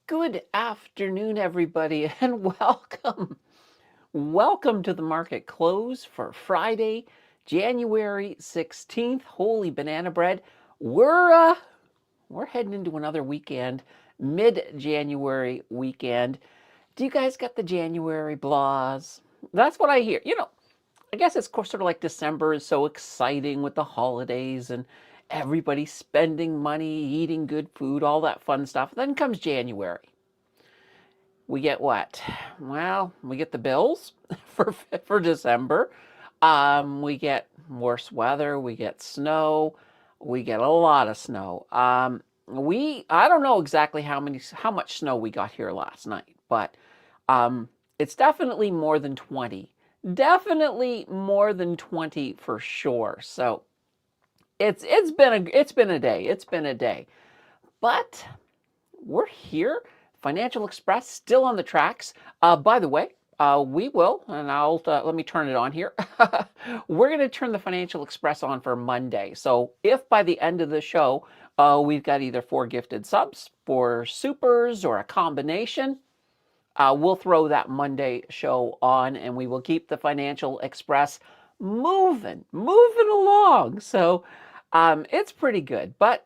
Good afternoon, everybody, and welcome. Welcome to the market close for Friday, January 16th. Holy banana bread. We're heading into another weekend, mid-January weekend. Do you guys got the January blahs? That's what I hear. I guess it's sort of like December is so exciting with the holidays and everybody spending money, eating good food, all that fun stuff. Then comes January. We get what? Well, we get the bills for December. We get worse weather. We get snow. We get a lot of snow. I don't know exactly how much snow we got here last night, but it's definitely more than 20. Definitely more than 20 for sure. So it's been a day. It's been a day. But we're here. Financial Express still on the tracks. By the way, we will, and let me turn it on here. We're going to turn the Financial Express on for Monday. So if by the end of the show, we've got either 4 gifted subs, 4 supers, or a combination, we'll throw that Monday show on, and we will keep the Financial Express moving along. So it's pretty good. But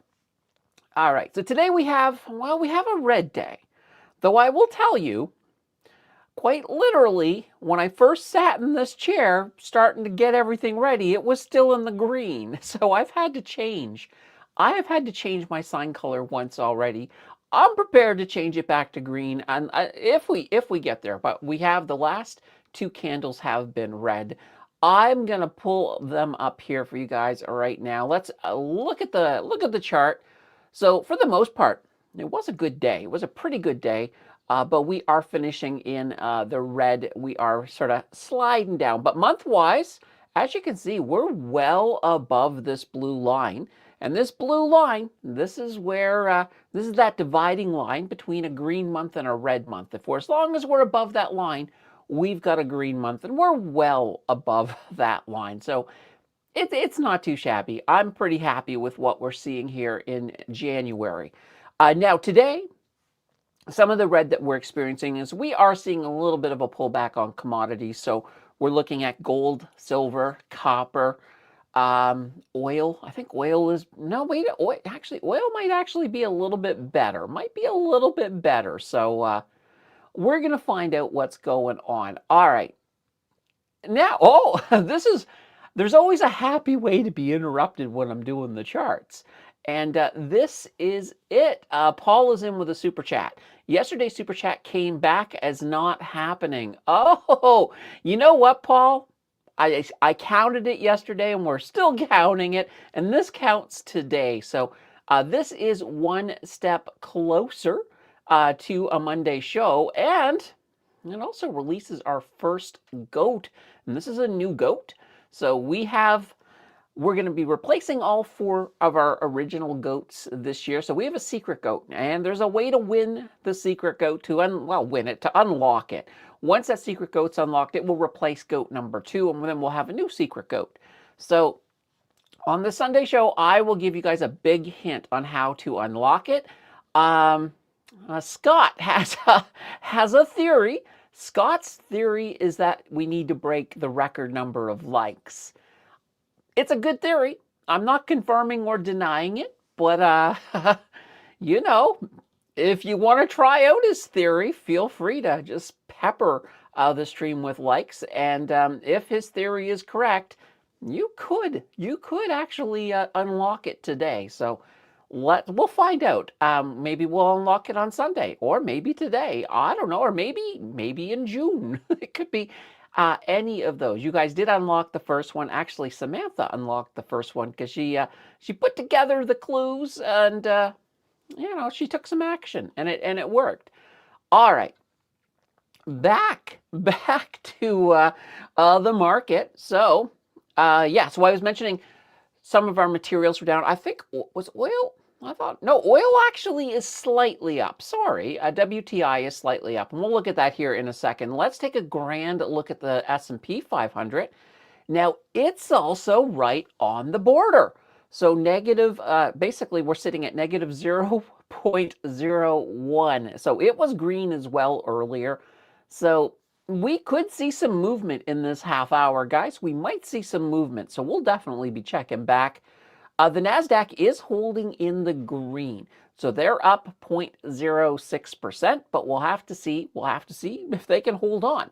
all right, so today we have a red day. Though I will tell you, quite literally, when I first sat in this chair, starting to get everything ready, it was still in the green. So I've had to change. I have had to change my sign color once already. I'm prepared to change it back to green, and if we get there. But we have the last 2 candles have been red. I'm gonna pull them up here for you guys right now. Let's look at the chart. So for the most part, it was a good day. It was a pretty good day, but we are finishing in the red. We are sort of sliding down. But month-wise, as you can see, we're well above this blue line. And this blue line, this is where, this is that dividing line between a green month and a red month. As long as we're above that line, we've got a green month, and we're well above that line. So it's not too shabby. I'm pretty happy with what we're seeing here in January. Now today, some of the red that we're experiencing is we are seeing a little bit of a pullback on commodities. So we're looking at gold, silver, copper, oil. I think oil is, no, wait, oil might actually be a little bit better. Might be a little bit better. So we're going to find out what's going on. All right. Now, there's always a happy way to be interrupted when I'm doing the charts. And this is it. Paul is in with a super chat. Yesterday's super chat came back as not happening. Oh, you know what, Paul? I counted it yesterday, and we're still counting it, and this counts today. So this is one step closer to a Monday show, and it also releases our first goat, and this is a new goat. So we're going to be replacing all 4 of our original goats this year. So we have a secret goat, and there's a way to win the secret goat to unlock it. Once that secret goat's unlocked, it will replace goat number 2, and then we'll have a new secret goat. So on the Sunday show, I will give you guys a big hint on how to unlock it. Scott has a theory. Scott's theory is that we need to break the record number of likes. It's a good theory. I'm not confirming or denying it, but if you want to try out his theory, feel free to just pepper the stream with likes. And if his theory is correct, you could actually unlock it today. So we'll find out. Maybe we'll unlock it on Sunday, or maybe today. I don't know, or maybe in June. It could be any of those. You guys did unlock the first one. Actually, Samantha unlocked the first one because she put together the clues, and she took some action, and it worked. All right, back to the market. So so I was mentioning some of our materials were down. I think was oil. I thought, no, oil actually is slightly up. Sorry, WTI is slightly up. And we'll look at that here in a second. Let's take a grand look at the S&P 500. Now, it's also right on the border. So negative, basically, we're sitting at negative 0.01. So it was green as well earlier. So we could see some movement in this half hour, guys. We might see some movement. So we'll definitely be checking back. The NASDAQ is holding in the green. So they're up 0.06%, but we'll have to see if they can hold on.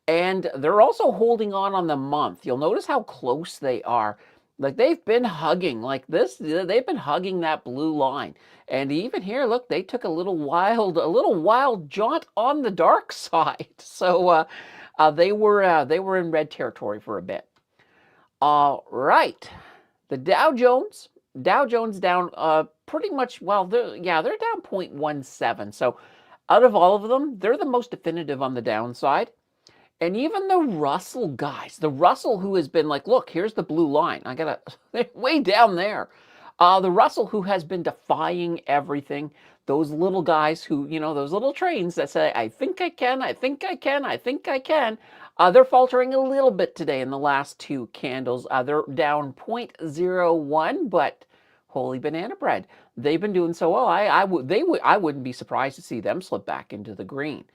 And they're also holding on the month. You'll notice how close they are. Like they've been hugging like this. They've been hugging that blue line. And even here, look, they took a little wild jaunt on the dark side. So they were in red territory for a bit. All right, the Dow Jones down pretty much. Well, they're down 0.17. So out of all of them, they're the most definitive on the downside. And even the Russell guys, the Russell who has been like, look, here's the blue line. I got to way down there. The Russell who has been defying everything. Those little guys who, those little trains that say, I think I can, I think I can, I think I can. They're faltering a little bit today in the last two candles. They're down 0.01, but holy banana bread. They've been doing so well. I wouldn't be surprised to see them slip back into the green.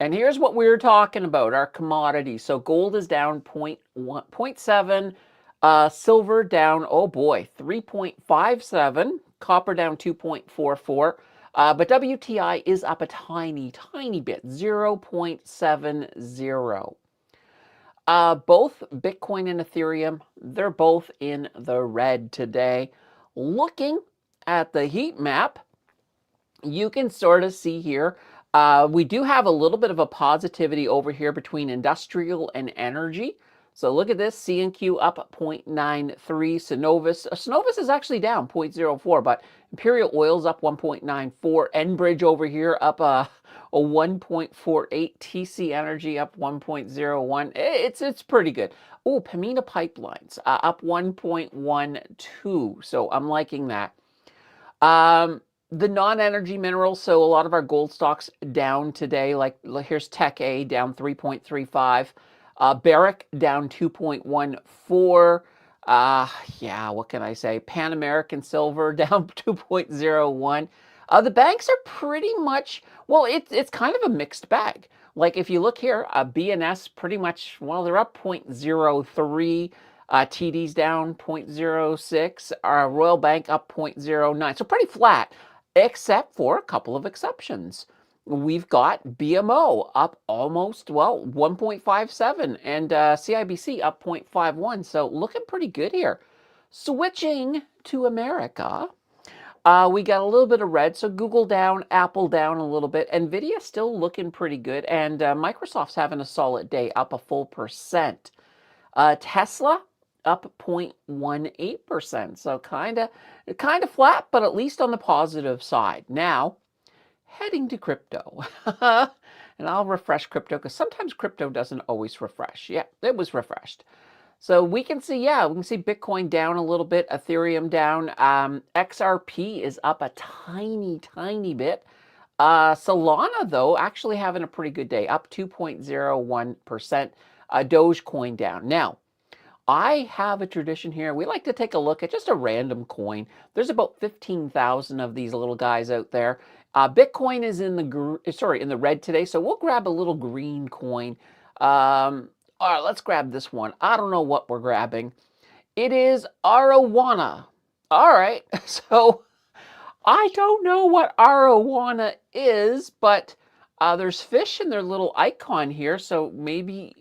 And here's what we were talking about, our commodities. So gold is down 0.7, silver down, oh boy, 3.57, copper down 2.44, but WTI is up a tiny bit, 0.70. Both Bitcoin and Ethereum, they're both in the red today. Looking at the heat map, you can sort of see here, we do have a little bit of a positivity over here between industrial and energy. So look at this, C&Q up 0.93, Synovus is actually down 0.04, but Imperial Oil's up 1.94, Enbridge over here up a 1.48, TC Energy up 1.01. It's pretty good. Oh, Pamina Pipelines up 1.12, so I'm liking that. The non-energy minerals, so a lot of our gold stocks down today, like here's Tech A down 3.35, Barrick down 2.14, yeah, what can I say? Pan American Silver down 2.01. The banks are pretty much, well, it's kind of a mixed bag. Like if you look here, BNS pretty much, well, they're up 0.03. TD's down 0.06, Royal Bank up 0.09. So pretty flat, except for a couple of exceptions. We've got BMO up almost, 1.57, and CIBC up 0.51. So looking pretty good here. Switching to America, we got a little bit of red. So Google down, Apple down a little bit. NVIDIA still looking pretty good. And Microsoft's having a solid day, up a full percent. Tesla up 0.18%. So kind of flat, but at least on the positive side. Now, heading to crypto. And I'll refresh crypto because sometimes crypto doesn't always refresh. Yeah, it was refreshed. So we can see Bitcoin down a little bit, Ethereum down. XRP is up a tiny bit. Solana, though, actually having a pretty good day, up 2.01%. Dogecoin down. Now, I have a tradition here. We like to take a look at just a random coin. There's about 15,000 of these little guys out there. Bitcoin is in the red today, so we'll grab a little green coin. All right, let's grab this one. I don't know what we're grabbing. It is arowana. All right, so I don't know what arowana is, but there's fish in their little icon here, so maybe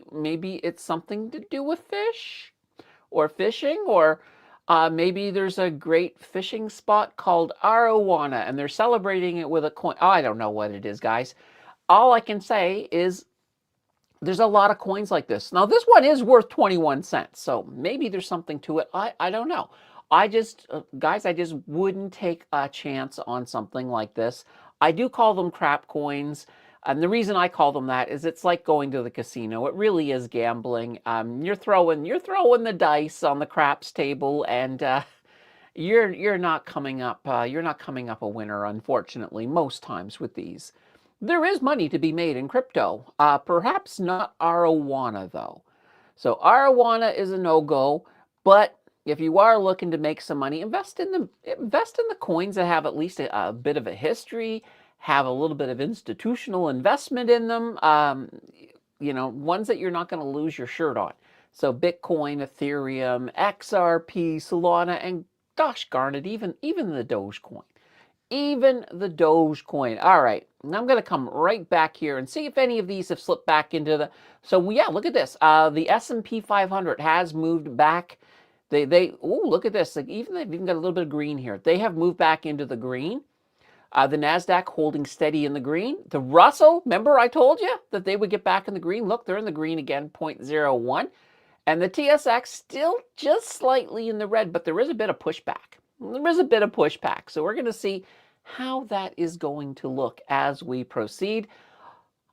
it's something to do with fish or fishing, or maybe there's a great fishing spot called arowana and they're celebrating it with a coin. Oh, I don't know what it is, guys. All I can say is there's a lot of coins like this. Now, this one is worth 21 cents, so maybe there's something to it. I don't know. Guys, I just wouldn't take a chance on something like this. I do call them crap coins. And the reason I call them that is it's like going to the casino. It really is gambling. You're throwing the dice on the craps table, and you're not coming up a winner, unfortunately, most times with these. There is money to be made in crypto. Perhaps not arowana though. So arowana is a no-go, but if you are looking to make some money, invest in the coins that have at least a bit of a history, have a little bit of institutional investment in them. Ones that you're not going to lose your shirt on. So Bitcoin, Ethereum, XRP, Solana, and gosh darn it, even the Dogecoin. Even the Dogecoin. All right, now I'm going to come right back here and see if any of these have slipped back into the. So yeah, look at this. The S&P 500 has moved back. Oh, look at this. Like they've even got a little bit of green here. They have moved back into the green. The NASDAQ holding steady in the green. The Russell, remember I told you that they would get back in the green? Look, they're in the green again, 0.01. And the TSX still just slightly in the red, but there is a bit of pushback. There is a bit of pushback. So we're going to see how that is going to look as we proceed.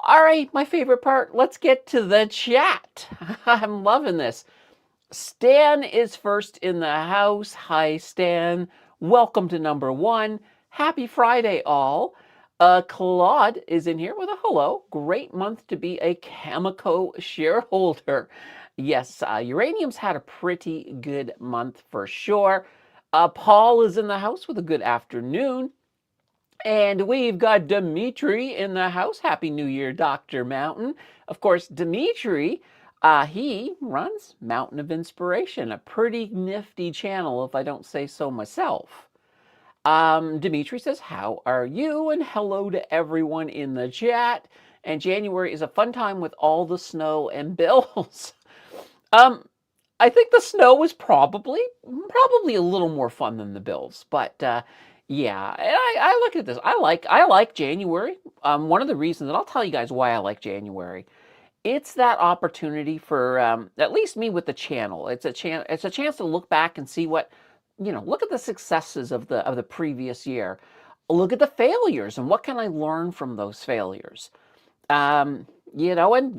All right, my favorite part. Let's get to the chat. I'm loving this. Stan is first in the house. Hi, Stan. Welcome to number one. Happy Friday, all. Claude is in here with a hello. Great month to be a Cameco shareholder. Yes, uranium's had a pretty good month for sure. Paul is in the house with a good afternoon. And we've got Dimitri in the house. Happy New Year, Dr. Mountain. Of course, Dimitri, he runs Mountain of Inspiration, a pretty nifty channel, if I don't say so myself. Dimitri says, how are you? And hello to everyone in the chat. And January is a fun time with all the snow and bills. I think the snow was probably a little more fun than the bills, but yeah, and I look at this. I like January. One of the reasons, and I'll tell you guys why I like January. It's that opportunity for at least me with the channel. It's a chance to look back and see what, look at the successes of the previous year. Look at the failures and what can I learn from those failures. And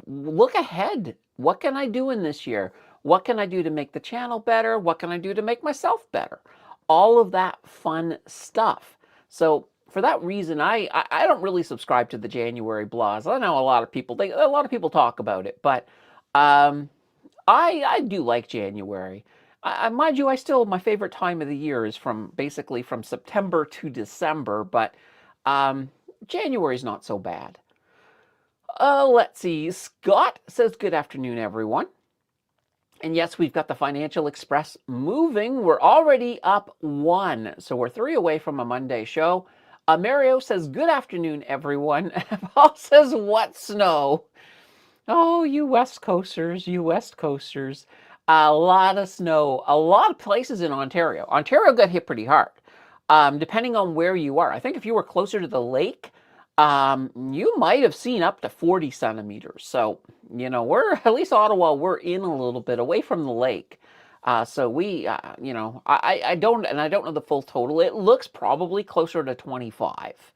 look ahead. What can I do in this year? What can I do to make the channel better? What can I do to make myself better? All of that fun stuff. So for that reason, I don't really subscribe to the January blogs. I know a lot of people talk about it, but I do like January. Mind you, my favorite time of the year is basically from September to December, but January's not so bad. Let's see. Scott says, good afternoon, everyone. And yes, we've got the Financial Express moving. We're already up 1. So we're 3 away from a Monday show. Mario says, good afternoon, everyone. Paul says, what snow? Oh, you West Coasters, you West Coasters. A lot of snow. A lot of places in Ontario. Ontario got hit pretty hard. Depending on where you are. I think if you were closer to the lake, you might have seen up to 40 centimeters. So, we're, at least Ottawa, we're in a little bit away from the lake. So we, I don't know the full total. It looks probably closer to 25,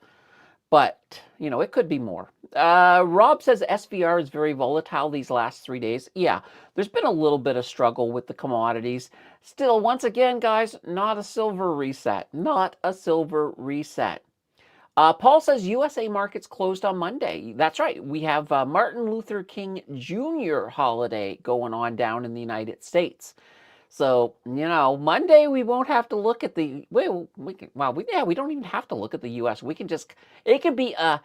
but, it could be more. Rob says SVR is very volatile these last 3 days. Yeah, there's been a little bit of struggle with the commodities. Still, once again, guys, not a silver reset. Not a silver reset. Paul says USA markets closed on Monday. That's right. We have Martin Luther King Jr. holiday going on down in the United States. So, Monday we won't have to look at the, we don't even have to look at the US. We can just, it could be a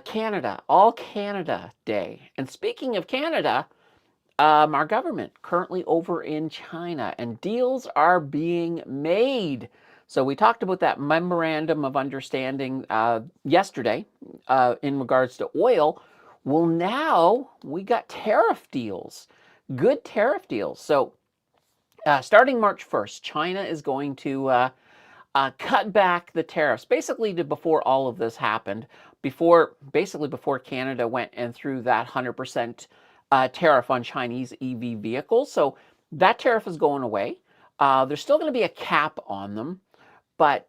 Canada, all Canada day. And speaking of Canada, our government currently over in China and deals are being made. So we talked about that memorandum of understanding yesterday in regards to oil. Well, now we got tariff deals, good tariff deals. So starting March 1st, China is going to cut back the tariffs, basically before all of this happened, before Canada went and threw that 100% tariff on Chinese EV vehicles. So that tariff is going away. There's still going to be a cap on them. But,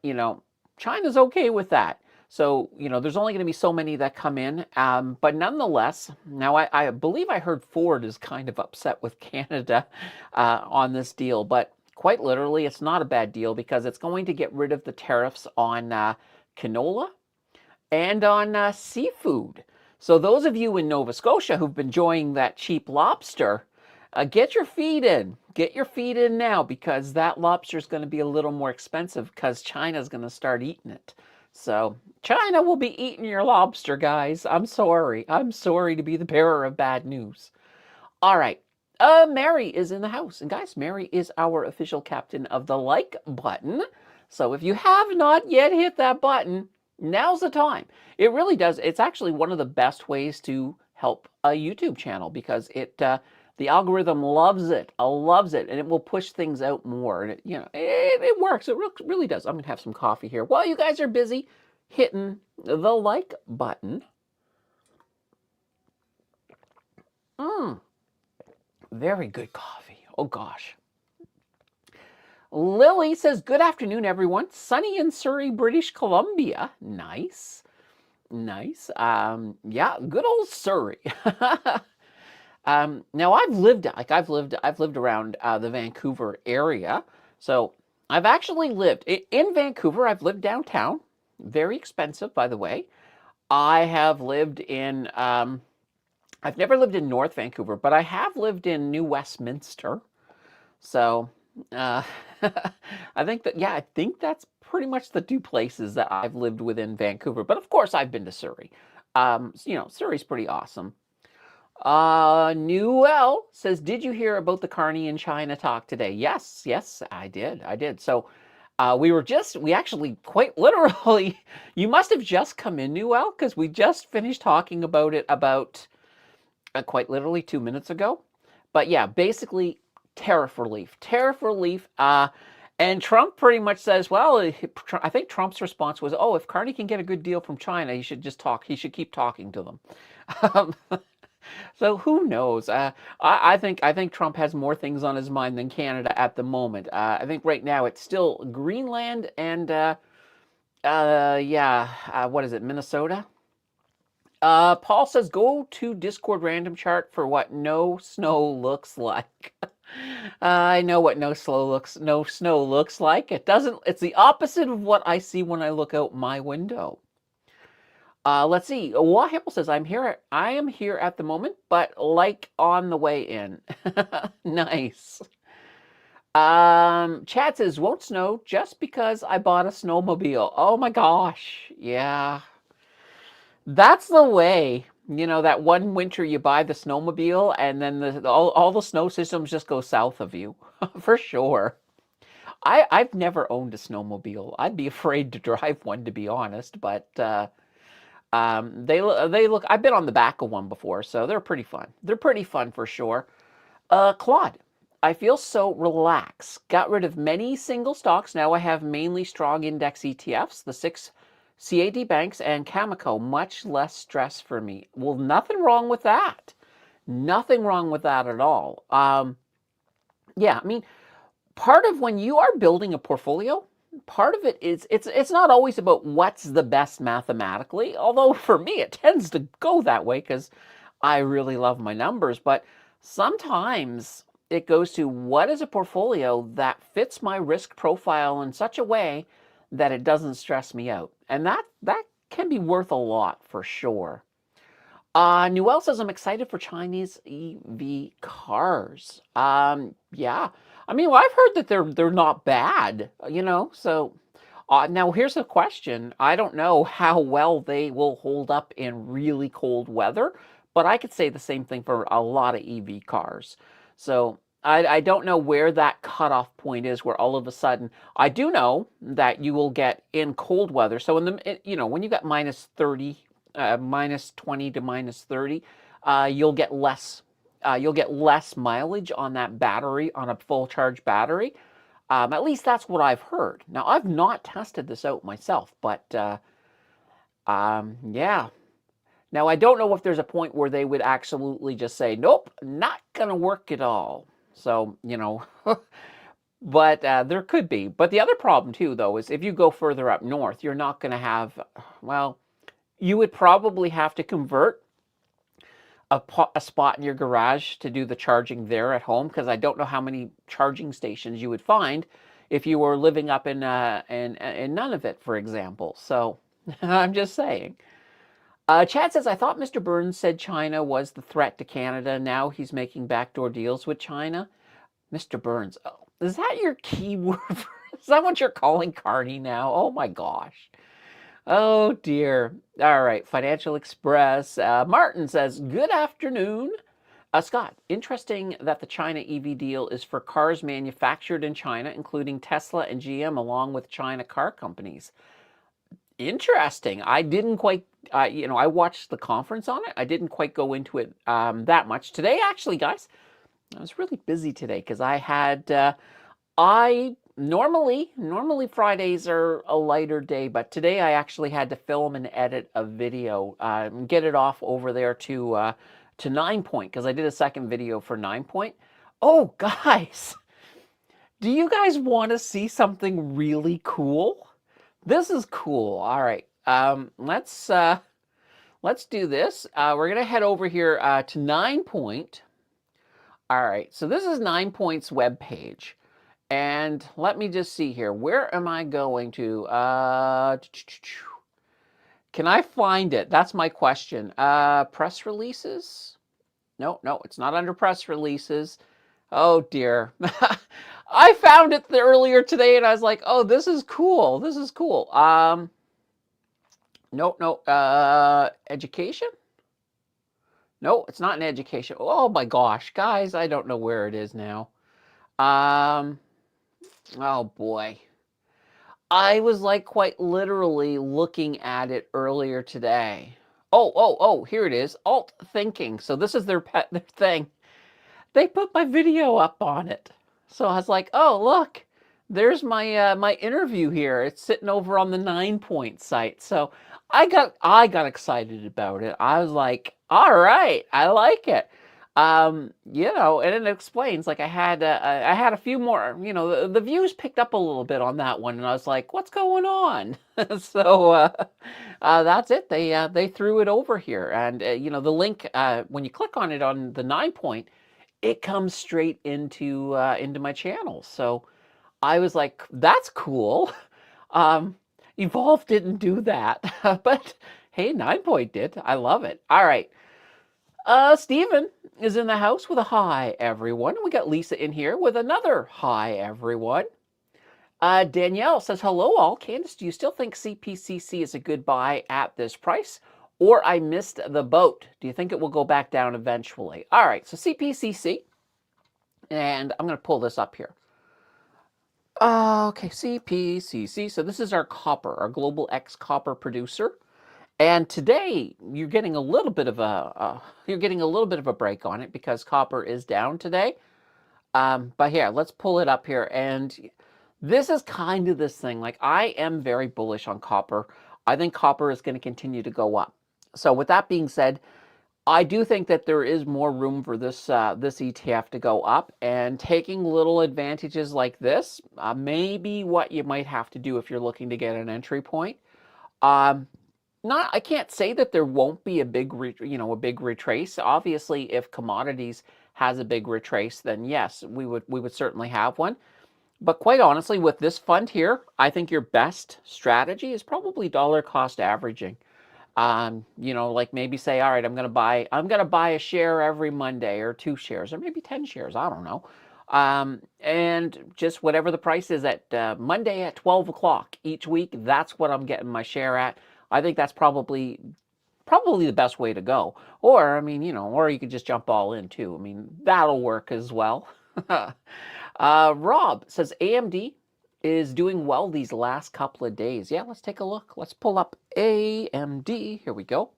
China's okay with that. So, there's only going to be so many that come in. But nonetheless, now I believe I heard Ford is kind of upset with Canada on this deal. But quite literally, it's not a bad deal because it's going to get rid of the tariffs on canola and on seafood. So those of you in Nova Scotia who've been enjoying that cheap lobster, Get your feet in. Get your feet in now, because that lobster is going to be a little more expensive because China's going to start eating it. So China will be eating your lobster, guys. I'm sorry. I'm sorry to be the bearer of bad news. All right. Mary is in the house. And guys, Mary is our official captain of the like button. So if you have not yet hit that button, now's the time. It really does. It's actually one of the best ways to help a YouTube channel, because the algorithm loves it, and it will push things out more. And it works. It really does. I'm gonna have some coffee here while you guys are busy hitting the like button. Very good coffee. Oh gosh. Lily says, good afternoon, everyone. Sunny in Surrey, British Columbia. Nice. Nice. Yeah, good old Surrey. Now I've lived around the Vancouver area. So I've actually lived in Vancouver. I've lived downtown. Very expensive, by the way. I have lived in I've never lived in North Vancouver, but I have lived in New Westminster. So I think that's pretty much the two places that I've lived within Vancouver. But of course, I've been to Surrey. Surrey's pretty awesome. Newell says, did you hear about the Carney in China talk today? Yes, I did. So we actually quite literally, you must have just come in, Newell, because we just finished talking about it about quite literally 2 minutes ago. But yeah, basically tariff relief. And Trump pretty much says, well, I think Trump's response was, oh, if Carney can get a good deal from China, he should just talk. He should keep talking to them. So who knows? I think Trump has more things on his mind than Canada at the moment. I think right now it's still Greenland and what is it, Minnesota? Paul says, go to Discord random chart for what no snow looks like. I know what no snow looks like. It's the opposite of what I see when I look out my window. Let's see. Wahipple says, I am here at the moment, but like on the way in. Nice. Chad says, won't snow just because I bought a snowmobile. Oh my gosh. Yeah. That's the way. That one winter you buy the snowmobile and then all the snow systems just go south of you. For sure. I've never owned a snowmobile. I'd be afraid to drive one, to be honest, but they look. I've been on the back of one before, so they're pretty fun. They're pretty fun for sure. Claude, I feel so relaxed. Got rid of many single stocks. Now I have mainly strong index ETFs, the 6 CAD banks and Cameco. Much less stress for me. Well, nothing wrong with that. Nothing wrong with that at all. Yeah, I mean, part of when you are building a portfolio, part of it is it's not always about what's the best mathematically, although for me it tends to go that way because I really love my numbers. But sometimes it goes to what is a portfolio that fits my risk profile in such a way that it doesn't stress me out. And that can be worth a lot for sure. Newell says, I'm excited for Chinese EV cars. Yeah. I mean, well, I've heard that they're not bad, so now here's a question. I don't know how well they will hold up in really cold weather, but I could say the same thing for a lot of EV cars. So I don't know where that cutoff point is where all of a sudden, I do know that you will get in cold weather. So when you got minus 30, minus 20 to minus 30, you'll get less mileage on that battery, on a full charge battery. At least that's what I've heard. Now, I've not tested this out myself, but yeah. Now, I don't know if there's a point where they would absolutely just say, nope, not going to work at all. So, but there could be. But the other problem, too, though, is if you go further up north, you're not going to have, well, you would probably have to convert a spot in your garage to do the charging there at home, because I don't know how many charging stations you would find if you were living up in Nunavut, for example. So I'm just saying. Chad says, I thought Mr. Burns said China was the threat to Canada. Now he's making backdoor deals with China. Mr. Burns, oh, is that your keyword? Is that what you're calling Carney now? Oh my gosh. Oh dear. All right. Financial Express. Martin says, good afternoon. Scott, interesting that the China EV deal is for cars manufactured in China, including Tesla and GM, along with China car companies. Interesting. I didn't quite, I watched the conference on it. I didn't quite go into it that much today. Actually, guys, I was really busy today because I had, I normally Fridays are a lighter day, but today I actually had to film and edit a video, get it off over there to 9 Point because I did a second video for 9 Point. Oh, guys, do you guys want to see something really cool? This is cool. All right, let's do this. We're gonna head over here to 9 Point. All right, so this is 9 Point's webpage. And let me just see here. Where am I going to? Can I find it? That's my question. Press releases? No, it's not under press releases. Oh dear. I found it earlier today and I was like, oh, this is cool. This is cool. No. Education? No, it's not in education. Oh my gosh, guys, I don't know where it is now. Oh boy. I was like quite literally looking at it earlier today. Oh, here it is. Alt thinking. So this is their thing. They put my video up on it. So I was like, oh, look, there's my my interview here. It's sitting over on the 9 Point site. So I got excited about it. I was like, all right, I like it. And it explains, like I had a few more, the views picked up a little bit on that one, and I was like, what's going on? So that's it. They threw it over here, and the link when you click on it on the 9 Point, it comes straight into my channel. So I was like, that's cool. Evolve didn't do that, but hey, 9 Point did. I love it. All right. Steven is in the house with a hi, everyone. We got Lisa in here with another hi, everyone. Danielle says, hello, all. Candace, do you still think CPCC is a good buy at this price? Or I missed the boat? Do you think it will go back down eventually? All right, so CPCC, and I'm going to pull this up here. Okay, CPCC. So this is our copper, our Global X copper producer. And today you're getting a little bit of a break on it because copper is down today. But here, let's pull it up here. And this is kind of this thing. Like, I am very bullish on copper. I think copper is going to continue to go up. So with that being said, I do think that there is more room for this this ETF to go up, and taking little advantages like this may be what you might have to do if you're looking to get an entry point. I can't say that there won't be a big retrace. Obviously, if commodities has a big retrace, then yes, we would certainly have one. But quite honestly, with this fund here, I think your best strategy is probably dollar cost averaging. Like maybe say, all right, I'm gonna buy a share every Monday, or 2 shares, or maybe 10 shares. I don't know. And just whatever the price is at Monday at 12 o'clock each week, that's what I'm getting my share at. I think that's probably the best way to go. Or, or you could just jump all in too. That'll work as well. Rob says AMD is doing well these last couple of days. Yeah, let's take a look. Let's pull up AMD. Here we go.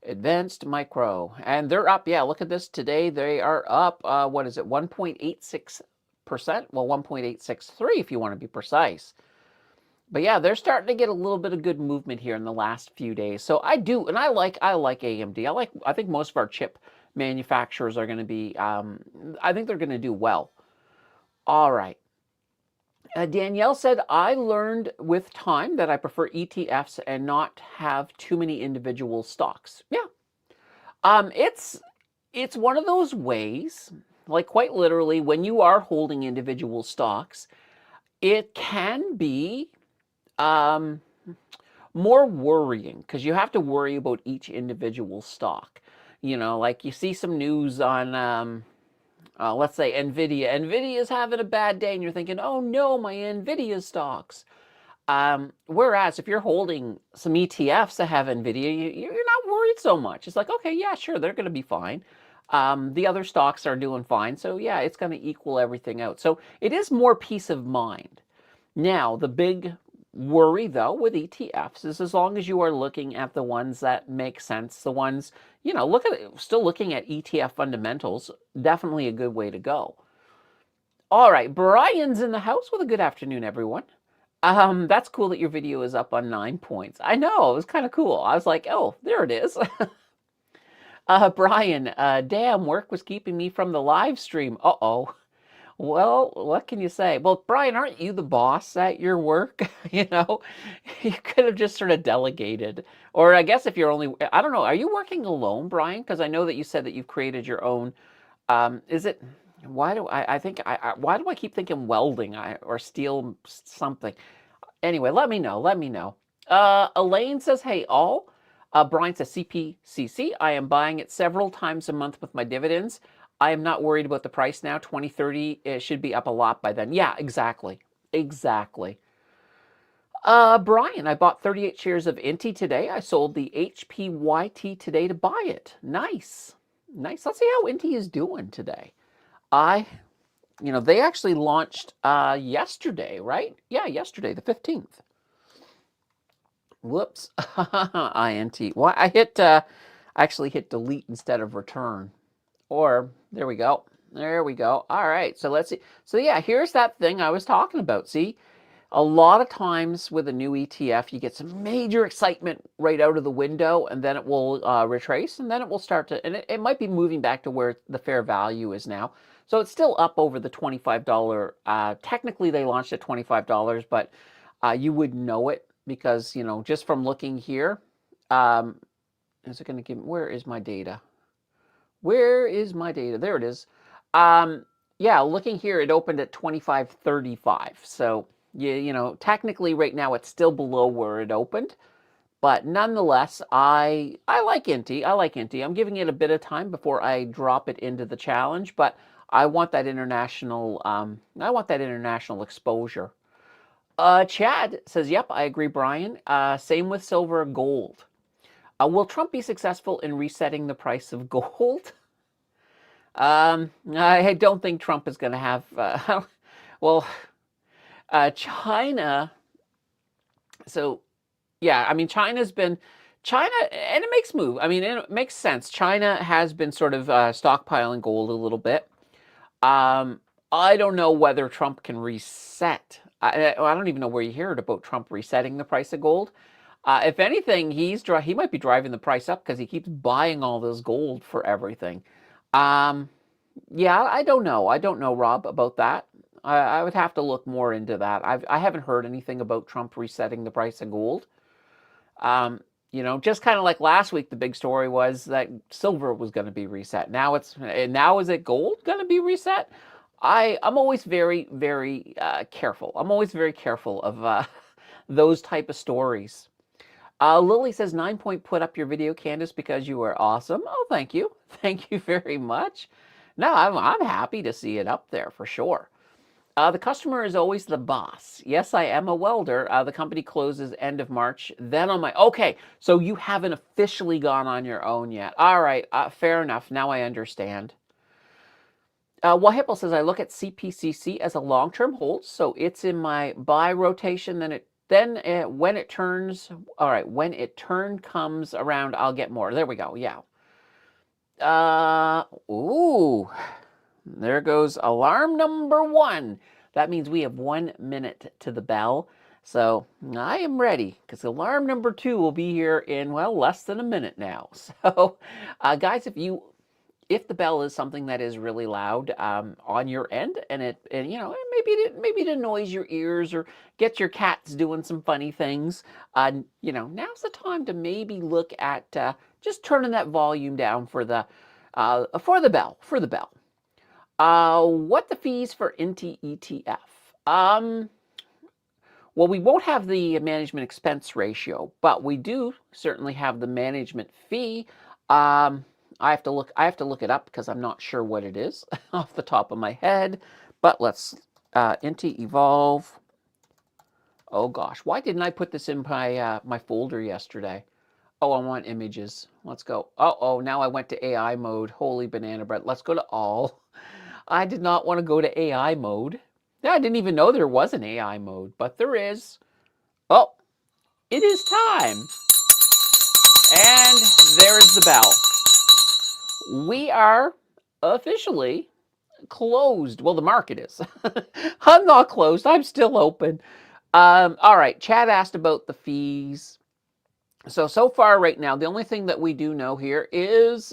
Advanced Micro. And they're up. Yeah, look at this. Today they are up, what is it, 1.86%? Well, 1.863 if you want to be precise. But yeah, they're starting to get a little bit of good movement here in the last few days. So I like AMD. I think most of our chip manufacturers are going to be, I think they're going to do well. All right. Danielle said, I learned with time that I prefer ETFs and not have too many individual stocks. Yeah. It's one of those ways, like quite literally, when you are holding individual stocks, it can be, more worrying because you have to worry about each individual stock. You know, like you see some news on, let's say Nvidia. Nvidia's having a bad day, and you're thinking, oh no, my Nvidia stocks. Whereas if you're holding some ETFs that have Nvidia, you're not worried so much. It's like, okay, yeah, sure, they're going to be fine. The other stocks are doing fine, so yeah, it's going to equal everything out. So it is more peace of mind. Now, the big worry, though, with ETFs is as long as you are looking at the ones that make sense, the ones, you know, still looking at ETF fundamentals, definitely a good way to go. All right, Brian's in the house with a good afternoon, everyone. That's cool that your video is up on 9 points. I know, it was kind of cool. I was like, oh, there it is. Brian, damn, work was keeping me from the live stream. Uh-oh. Well, what can you say? Well, Brian, aren't you the boss at your work? You know, you could have just sort of delegated. Or I guess if you're only, I don't know, are you working alone, Brian? Because I know that you said that you've created your own. Is it, why do I think, why do I keep thinking welding or steel something? Anyway, let me know. Let me know. Elaine says, hey, all. Brian says, CPCC. I am buying it several times a month with my dividends. I am not worried about the price now. 2030, it should be up a lot by then. Yeah, exactly. Exactly. Brian, I bought 38 shares of Inti today. I sold the HPYT today to buy it. Nice. Nice. Let's see how Inti is doing today. They actually launched yesterday, right? Yeah, yesterday, the 15th. Whoops. INT. Well, I actually hit delete instead of return. Or, there we go. There we go. All right, so let's see. So yeah, here's that thing I was talking about. See, a lot of times with a new ETF, you get some major excitement right out of the window, and then it will retrace, and then it will start to, and it might be moving back to where the fair value is now. So it's still up over the $25. Technically, they launched at $25, but you would know it because, you know, just from looking here, is it going to give, where is my data? Where is my data? There it is. Yeah, looking here, it opened at 25.35. So, you know, technically right now it's still below where it opened. But nonetheless, I like Inti. I like Inti. I'm giving it a bit of time before I drop it into the challenge, but I want that international exposure. Chad says, yep, I agree, Brian. Same with silver and gold. Will Trump be successful in resetting the price of gold? I don't think Trump is going to have, well, China. So, yeah, I mean, China, and it makes move. I mean, it makes sense. China has been sort of stockpiling gold a little bit. I don't know whether Trump can reset. I don't even know where you hear it about Trump resetting the price of gold. If anything, he might be driving the price up because he keeps buying all this gold for everything. Yeah, I don't know. I don't know, Rob, about that. I would have to look more into that. I haven't heard anything about Trump resetting the price of gold. You know, just kind of like last week, the big story was that silver was going to be reset. Now is it gold going to be reset? I'm always very, very careful. I'm always very careful of those type of stories. Lily says, 9 point, put up your video, Candace, because you are awesome. Oh, thank you. Thank you very much. No, I'm happy to see it up there for sure. The customer is always the boss. Yes, I am a welder. The company closes end of March. Then on my, okay, so you haven't officially gone on your own yet. All right, fair enough. Now I understand. Wahipple says, I look at CPCC as a long-term hold, so it's in my buy rotation. When it turns, all right, when it turn comes around, I'll get more. There we go. Yeah. Ooh, there goes alarm number 1. That means we have 1 minute to the bell. So I am ready because alarm number 2 will be here in, well, less than a minute now. So guys, if the bell is something that is really loud on your end, and you know, maybe it annoys your ears or gets your cats doing some funny things, you know, now's the time to maybe look at just turning that volume down for the bell. What the fees for Inti ETF? Well, we won't have the management expense ratio, but we do certainly have the management fee. I have to look it up because I'm not sure what it is off the top of my head. But let's into evolve. Oh gosh, why didn't I put this in my folder yesterday? Oh, I want images. Let's go. Oh, now I went to AI mode. Holy banana bread. Let's go to all. I did not want to go to AI mode. Yeah, I didn't even know there was an AI mode, but there is. Oh, it is time. And there is the bell. We are officially closed. Well, the market is. I'm not closed. I'm still open. All right. Chad asked about the fees. So far right now, the only thing that we do know here is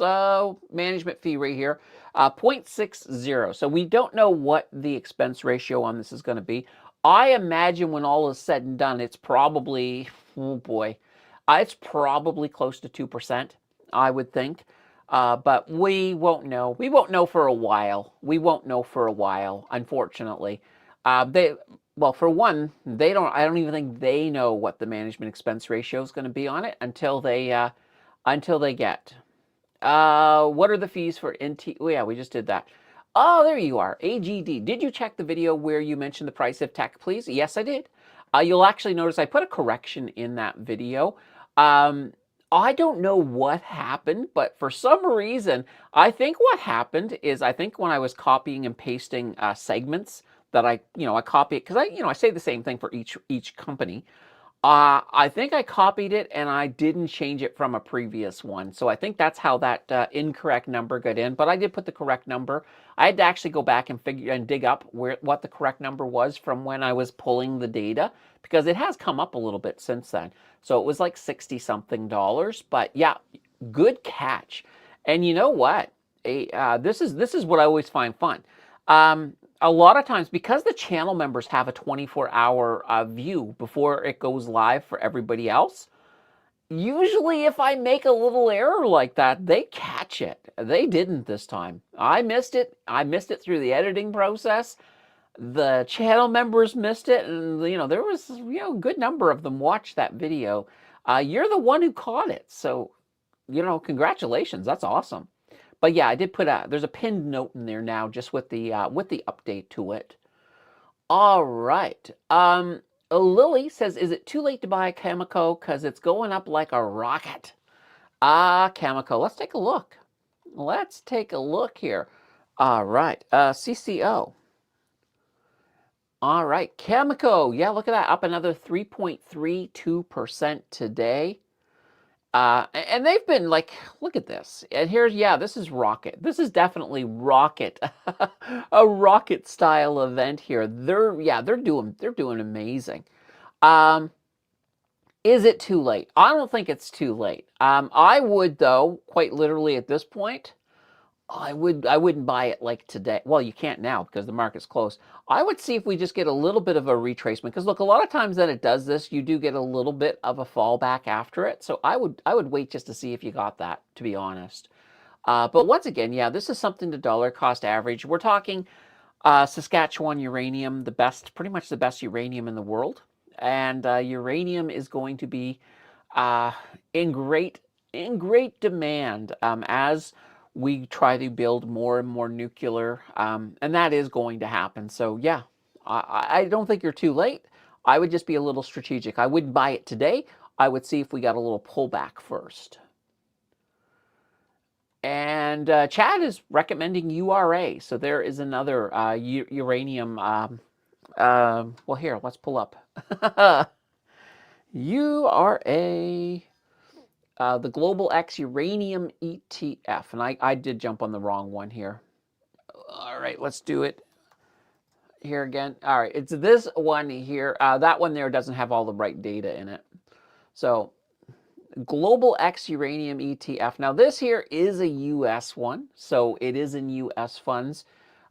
management fee right here, 0.60. So we don't know what the expense ratio on this is going to be. I imagine when all is said and done, it's probably, oh boy, it's probably close to 2%, I would think. But we won't know. We won't know for a while. We won't know for a while, unfortunately. Well, for one, I don't even think they know what the management expense ratio is going to be on it until they get. What are the fees for NT? Oh yeah, we just did that. Oh, there you are. AGD. Did you check the video where you mentioned the price of tech, please? Yes, I did. You'll actually notice I put a correction in that video. I don't know what happened, but for some reason, I think what happened is I think when I was copying and pasting segments that I copy it because I say the same thing for each company. I think I copied it and I didn't change it from a previous one. So I think that's how that incorrect number got in. But I did put the correct number. I had to actually go back and dig up what the correct number was from when I was pulling the data because it has come up a little bit since then. So it was like $60-something. But yeah, good catch. And you know what? This is what I always find fun. A lot of times, because the channel members have a 24-hour view before it goes live for everybody else, usually if I make a little error like that, they catch it. They didn't this time. I missed it. I missed it through the editing process. The channel members missed it, and there was a good number of them watched that video. You're the one who caught it, so congratulations. That's awesome. But yeah, I did put there's a pinned note in there now just with the update to it. All right. Lily says, is it too late to buy a Cameco because it's going up like a rocket? Cameco. Let's take a look. Let's take a look here. All right. CCO. All right. Cameco. Yeah, look at that. Up another 3.32% today. And they've been like, look at this. And here's, this is rocket. This is definitely rocket, a rocket style event here. They're doing amazing. Is it too late? I don't think it's too late. I would though, quite literally at this point, I wouldn't buy it like today. Well, you can't now because the market's closed. I would see if we just get a little bit of a retracement because look, a lot of times that it does this, you do get a little bit of a fallback after it. So I would wait just to see if you got that, to be honest. But once again, this is something to dollar cost average. We're talking Saskatchewan uranium, pretty much the best uranium in the world, and uranium is going to be in great demand as we try to build more and more nuclear, and that is going to happen. So yeah, I don't think you're too late. I would just be a little strategic. I wouldn't buy it today. I would see if we got a little pullback first. And Chad is recommending URA. So there is another uranium. Well, here, let's pull up. URA. The Global X Uranium ETF. And I did jump on the wrong one here. All right, let's do it here again. All right, it's this one here. That one there doesn't have all the right data in it. So Global X Uranium ETF. Now this here is a US one, so it is in US funds.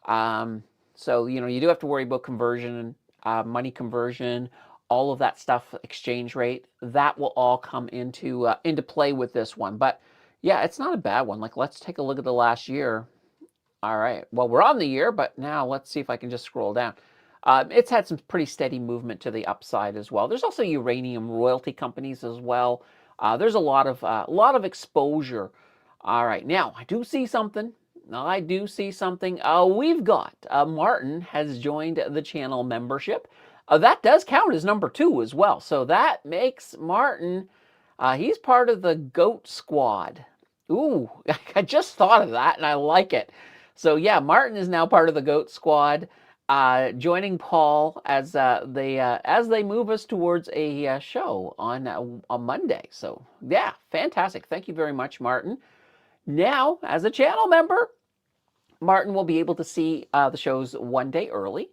So you do have to worry about conversion, money conversion, all of that stuff, exchange rate. That will all come into play with this one. But yeah, it's not a bad one. Like, let's take a look at the last year. All right. Well, we're on the year, but now let's see if I can just scroll down. It's had some pretty steady movement to the upside as well. There's also uranium royalty companies as well. There's a lot of exposure. All right, now I do see something. I do see something. We've got Martin has joined the channel membership. That does count as number 2 as well. So that makes Martin, he's part of the GOAT squad. Ooh, I just thought of that and I like it. So yeah, Martin is now part of the GOAT squad, joining Paul as they move us towards a show on a Monday. So yeah, fantastic. Thank you very much, Martin. Now, as a channel member, Martin will be able to see the shows one day early.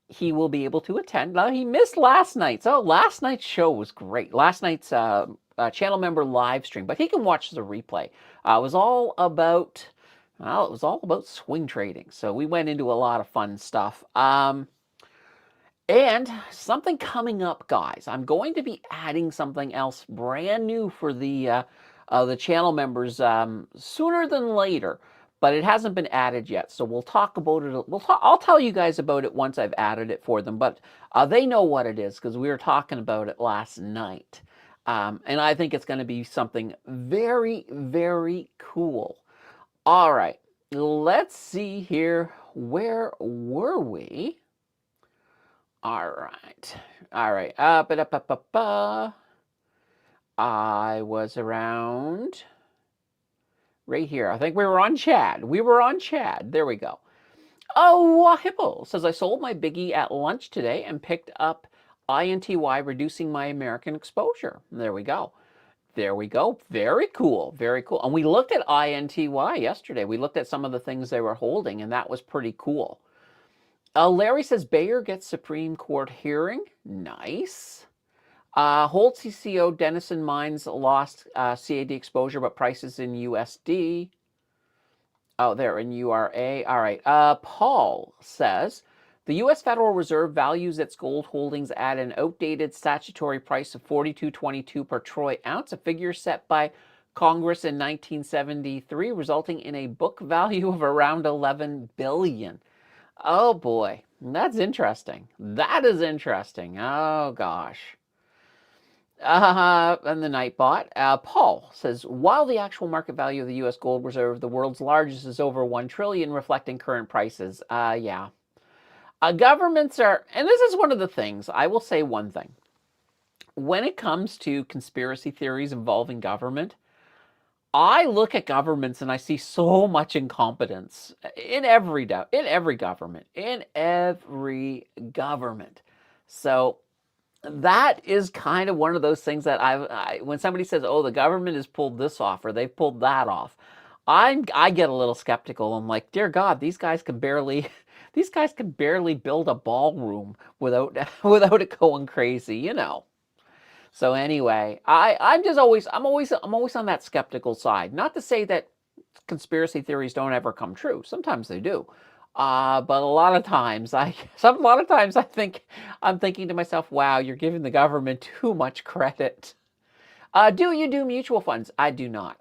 He will be able to attend. Now, he missed last night's. Oh, last night's show was great. Last night's channel member live stream, but he can watch the replay. It was all about, well, it was all about swing trading. So we went into a lot of fun stuff. And something coming up, guys. I'm going to be adding something else brand new for the channel members sooner than later, but it hasn't been added yet. So we'll talk about it. I'll tell you guys about it once I've added it for them, but they know what it is because we were talking about it last night. And I think it's going to be something very, very cool. All right, let's see here. Where were we? All right. I was around right here. I think we were on Chad. There we go. Oh, Hippo says, I sold my biggie at lunch today and picked up INTY, reducing my American exposure. There we go. Very cool. And we looked at INTY yesterday. We looked at some of the things they were holding, and that was pretty cool. Larry says Bayer gets Supreme Court hearing. Nice. Holt CCO Denison Mines lost CAD exposure, but prices in USD. Oh, they're in URA. All right. Paul says the U.S. Federal Reserve values its gold holdings at an outdated statutory price of $42.22 per troy ounce, a figure set by Congress in 1973, resulting in a book value of around $11 billion. Oh boy, that's interesting. That is interesting. Oh gosh. And the Nightbot, Paul says, while the actual market value of the U.S. gold reserve, the world's largest, is over $1 trillion, reflecting current prices. Yeah. Governments are, and this is one of the things, I will say one thing. When it comes to conspiracy theories involving government, I look at governments and I see so much incompetence in every government. So that is kind of one of those things that when somebody says, "Oh, the government has pulled this off or they've pulled that off," I get a little skeptical. I'm like, dear God, these guys can barely build a ballroom without it going crazy, you know. So anyway, I'm always on that skeptical side. Not to say that conspiracy theories don't ever come true. Sometimes they do. But a lot of times I'm thinking to myself, wow, you're giving the government too much credit. Do you do mutual funds? I do not.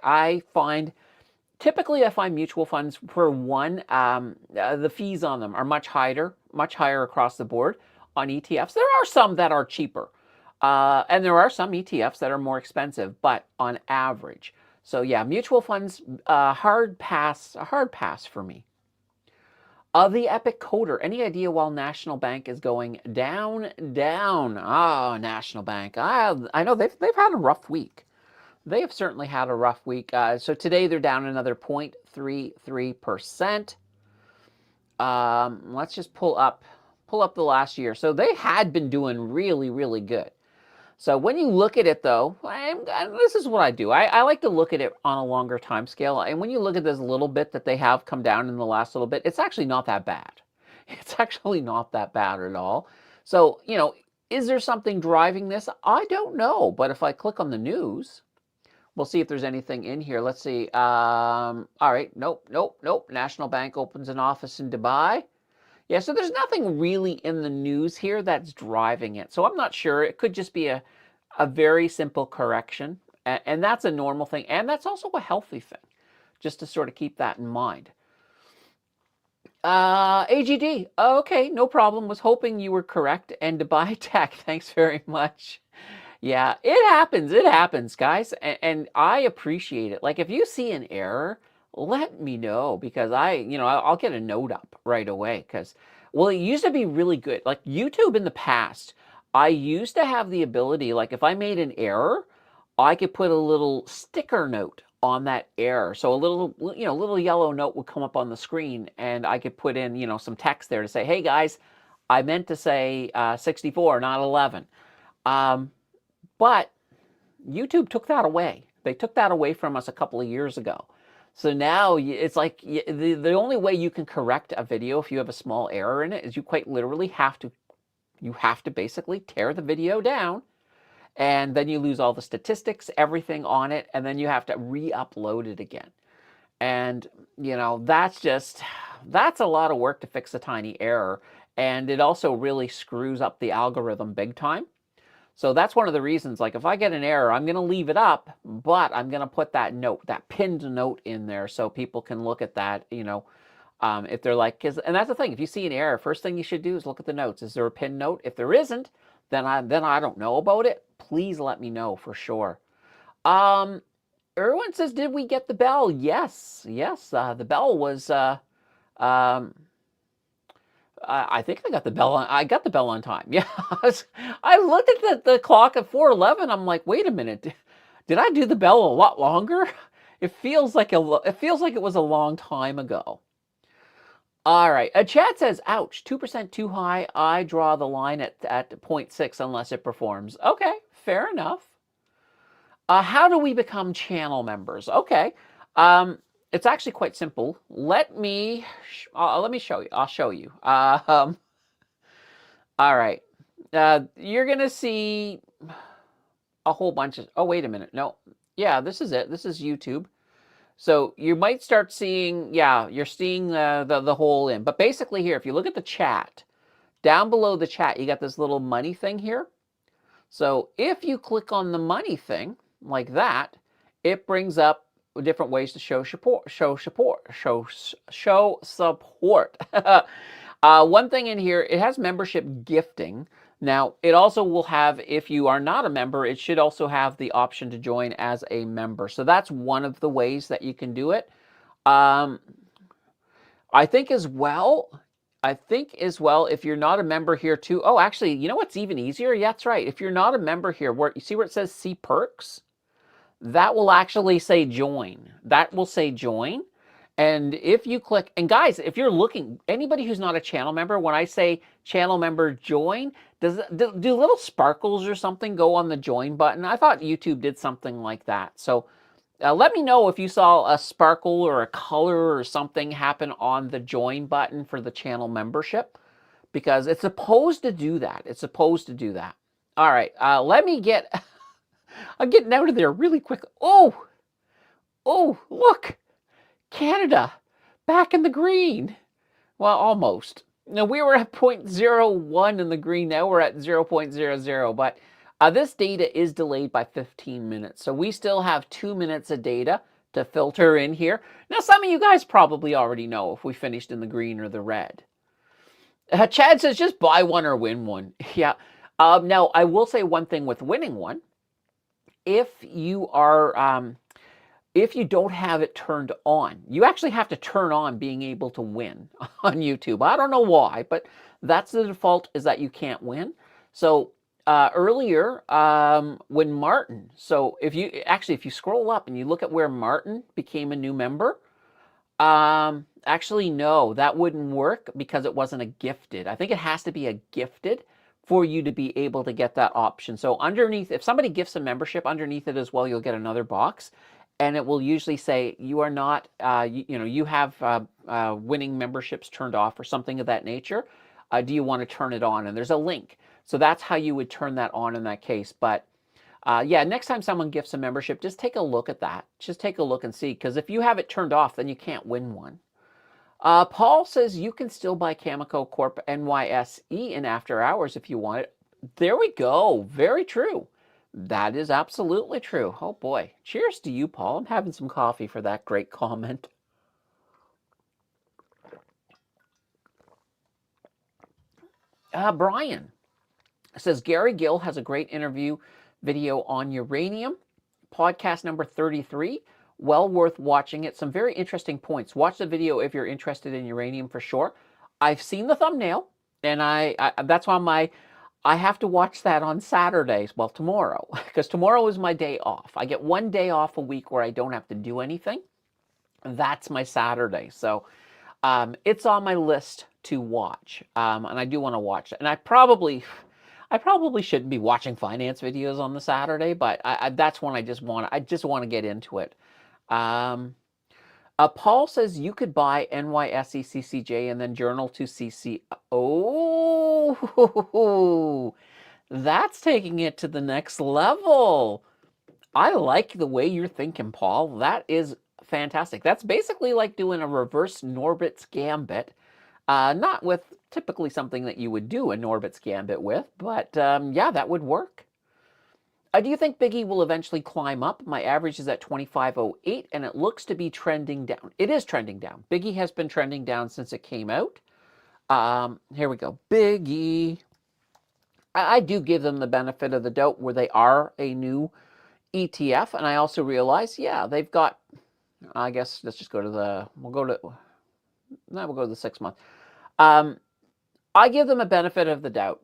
Typically I find mutual funds, for one, the fees on them are much higher across the board. On ETFs, there are some that are cheaper. And there are some ETFs that are more expensive, but on average. So yeah, mutual funds, a hard pass for me. The Epic Coder, any idea while National Bank is going down? Oh, National Bank. I know they've had a rough week. They have certainly had a rough week. So today they're down another 0.33%. Let's just pull up the last year. So they had been doing really, really good. So when you look at it, though, this is what I do. I like to look at it on a longer time scale. And when you look at this little bit that they have come down in the last little bit, it's actually not that bad. It's actually not that bad at all. So, you know, is there something driving this? I don't know. But if I click on the news, we'll see if there's anything in here. Let's see. All right. Nope. National Bank opens an office in Dubai. Yeah, so there's nothing really in the news here that's driving it. So I'm not sure. It could just be a very simple correction. And that's a normal thing. And that's also a healthy thing, just to sort of keep that in mind. AGD. Okay, no problem. Was hoping you were correct. And to buy tech. Thanks very much. Yeah, it happens. It happens, guys. And I appreciate it. Like if you see an error, let me know because I'll get a note up right away because, well, it used to be really good. Like YouTube in the past, I used to have the ability, like if I made an error, I could put a little sticker note on that error. So a little yellow note would come up on the screen and I could put in, some text there to say, hey guys, I meant to say 64, not 11. But YouTube took that away. They took that away from us a couple of years ago. So now it's like the only way you can correct a video if you have a small error in it is you quite literally have to basically tear the video down, and then you lose all the statistics, everything on it, and then you have to re-upload it again. And that's a lot of work to fix a tiny error, and it also really screws up the algorithm big time. So that's one of the reasons, like if I get an error, I'm going to leave it up, but I'm going to put that note, that pinned note in there so people can look at that, if they're like, and that's the thing, if you see an error, first thing you should do is look at the notes. Is there a pinned note? If there isn't, then I don't know about it. Please let me know for sure. Erwin says, did we get the bell? Yes. The bell was, I think I got the bell on. I got the bell on time. Yeah, I looked at the clock at 4:11. I'm like, wait a minute, did I do the bell a lot longer? It feels like it was a long time ago. All right. Chad says, ouch, 2% too high. I draw the line at 0.6 unless it performs. Okay, fair enough. How do we become channel members? Okay. It's actually quite simple. Let me show you. I'll show you. All right. You're going to see a whole bunch of, oh, wait a minute. No. Yeah, this is it. This is YouTube. So you might start seeing, you're seeing the whole in. But basically here, if you look at the chat, down below the chat, you got this little money thing here. So if you click on the money thing like that, it brings up different ways to show support. One thing in here, it has membership gifting. Now, it also will have, if you are not a member, it should also have the option to join as a member. So that's one of the ways that you can do it. I think as well, if you're not a member here too. Oh, actually, you know what's even easier? Yeah, that's right. If you're not a member here, you see where it says see perks? That will actually say join. That will say join. And if you click, and guys, if you're looking, anybody who's not a channel member, when I say channel member join, do little sparkles or something go on the join button? I thought YouTube did something like that. So let me know if you saw a sparkle or a color or something happen on the join button for the channel membership, because it's supposed to do that. It's supposed to do that. All right, let me get, I'm getting out of there really quick. Oh, look. Canada, back in the green. Well, almost. Now, we were at 0.01 in the green. Now we're at 0.00. But this data is delayed by 15 minutes. So we still have 2 minutes of data to filter in here. Now, some of you guys probably already know if we finished in the green or the red. Chad says, just buy one or win one. Yeah. Now, I will say one thing with winning one. If you are... if you don't have it turned on, you actually have to turn on being able to win on YouTube. I don't know why, but that's the default, is that you can't win. So earlier, when Martin, so if you scroll up and you look at where Martin became a new member, actually, no, that wouldn't work because it wasn't a gifted. I think it has to be a gifted for you to be able to get that option. So underneath, if somebody gifts a membership, underneath it as well, you'll get another box. And it will usually say you are not, you have winning memberships turned off or something of that nature. Do you want to turn it on? And there's a link. So that's how you would turn that on in that case. But yeah, next time someone gifts a membership, just take a look at that. Just take a look and see. Because if you have it turned off, then you can't win one. Paul says you can still buy Cameco Corp NYSE in after hours if you want it. There we go. Very true. That is absolutely true. Oh boy. Cheers to you, Paul. I'm having some coffee for that great comment. Brian says, Gary Gill has a great interview video on uranium, podcast number 33. Well worth watching it. Some very interesting points. Watch the video if you're interested in uranium for sure. I've seen the thumbnail, and I that's why I have to watch that on Saturdays. Well, tomorrow, because tomorrow is my day off. I get one day off a week where I don't have to do anything. That's my Saturday. So it's on my list to watch, and I do want to watch it. And I probably shouldn't be watching finance videos on the Saturday, but that's when I just want to get into it. Paul says you could buy NYSE CCJ and then journal to CC. Oh, that's taking it to the next level. I like the way you're thinking, Paul. That is fantastic. That's basically like doing a reverse Norbert's Gambit. Not with typically something that you would do a Norbert's Gambit with, but yeah, that would work. Do you think Biggie will eventually climb up? My average is at 25.08, and it looks to be trending down. It is trending down. Biggie has been trending down since it came out. Here we go. Biggie. I do give them the benefit of the doubt where they are a new ETF, and I also realize, yeah, they've got, I guess let's just go to the, we'll go to the 6 month. I give them a benefit of the doubt.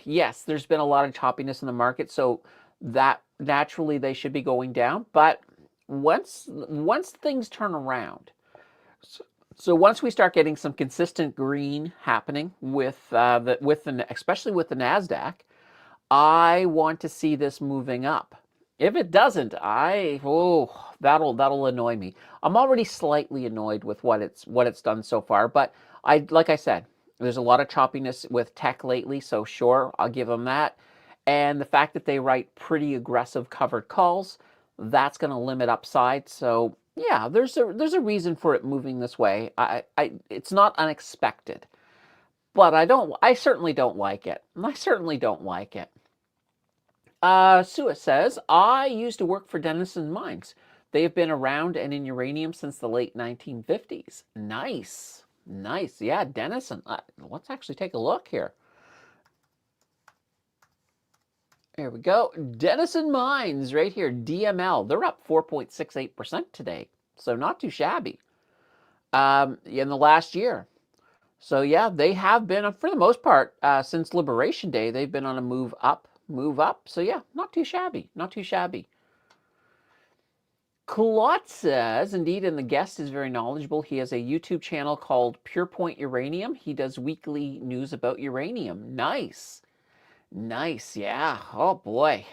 Yes, there's been a lot of choppiness in the market, so that naturally they should be going down. But once things turn around, so once we start getting some consistent green happening with especially with the Nasdaq, I want to see this moving up. If it doesn't, that'll annoy me. I'm already slightly annoyed with what it's done so far, but like I said, there's a lot of choppiness with tech lately, so sure, I'll give them that. And the fact that they write pretty aggressive covered calls, that's going to limit upside. So yeah, there's a reason for it moving this way. It's not unexpected, but I certainly don't like it. Sua says, I used to work for Denison Mines. They have been around and in uranium since the late 1950s. Nice. Yeah, Denison. Let's actually take a look here. There we go. Denison Mines right here, DML. They're up 4.68% today. So not too shabby in the last year. So yeah, they have been, for the most part, since Liberation Day, they've been on a move up. So yeah, not too shabby. Kulot says, indeed, and the guest is very knowledgeable. He has a YouTube channel called Pure Point Uranium. He does weekly news about uranium. Nice, yeah. Oh boy,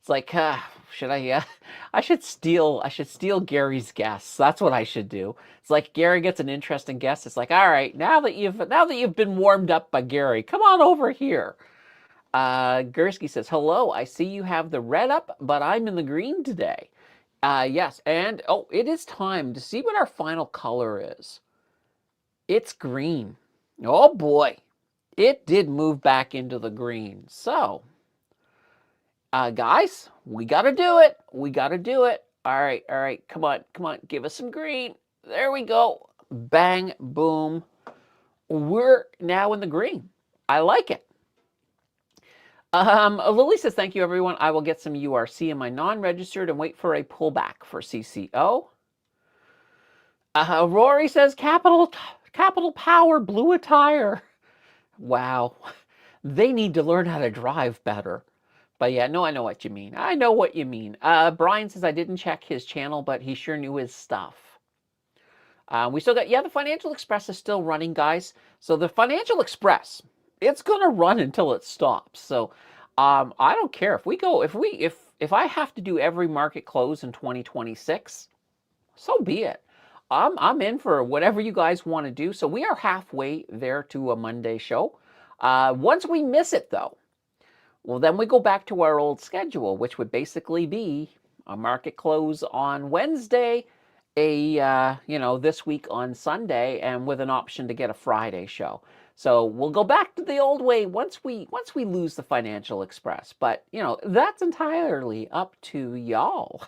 it's like, should I? I should steal Gary's guests. That's what I should do. It's like Gary gets an interesting guest. It's like, all right, now that you've been warmed up by Gary, come on over here. Gursky says, hello, I see you have the red up, but I'm in the green today. Yes, and it is time to see what our final color is. It's green. Oh boy, it did move back into the green. So, guys, we got to do it. All right, come on, give us some green. There we go. Bang, boom. We're now in the green. I like it. Lily says, thank you, everyone. I will get some URC in my non-registered and wait for a pullback for CCO. Rory says, Capital Power blew a tire. Wow. They need to learn how to drive better. But yeah, no, I know what you mean. Brian says, I didn't check his channel, but he sure knew his stuff. We still got, the Financial Express is still running, guys. So the Financial Express, it's going to run until it stops. So I don't care if I have to do every market close in 2026, so be it. I'm in for whatever you guys want to do. So we are halfway there to a Monday show. Once we miss it, though, well, then we go back to our old schedule, which would basically be a market close on Wednesday, this week on Sunday, and with an option to get a Friday show. So we'll go back to the old way once we lose the Financial Express. But, that's entirely up to y'all.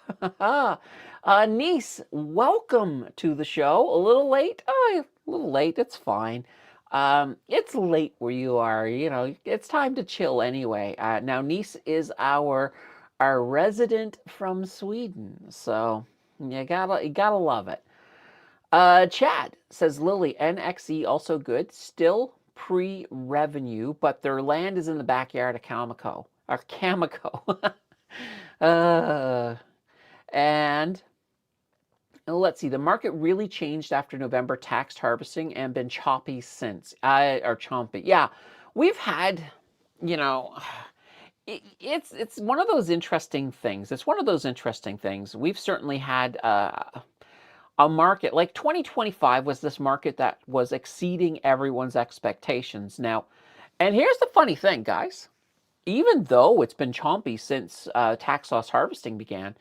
Niece, welcome to the show. A little late? Oh, a little late. It's fine. It's late where you are. It's time to chill anyway. Now, Nice is our resident from Sweden, so you gotta love it. Chad says Lily NXE also good, still pre-revenue, but their land is in the backyard of Cameco or Cameco. uh, and let's see, the market really changed after November tax harvesting and been choppy since. Or chompy. Yeah, we've had, you know, it's one of those interesting things. It's one of those interesting things. We've certainly had a market like 2025 was this market that was exceeding everyone's expectations. Now, and here's the funny thing, guys. Even though it's been chompy since tax loss harvesting began,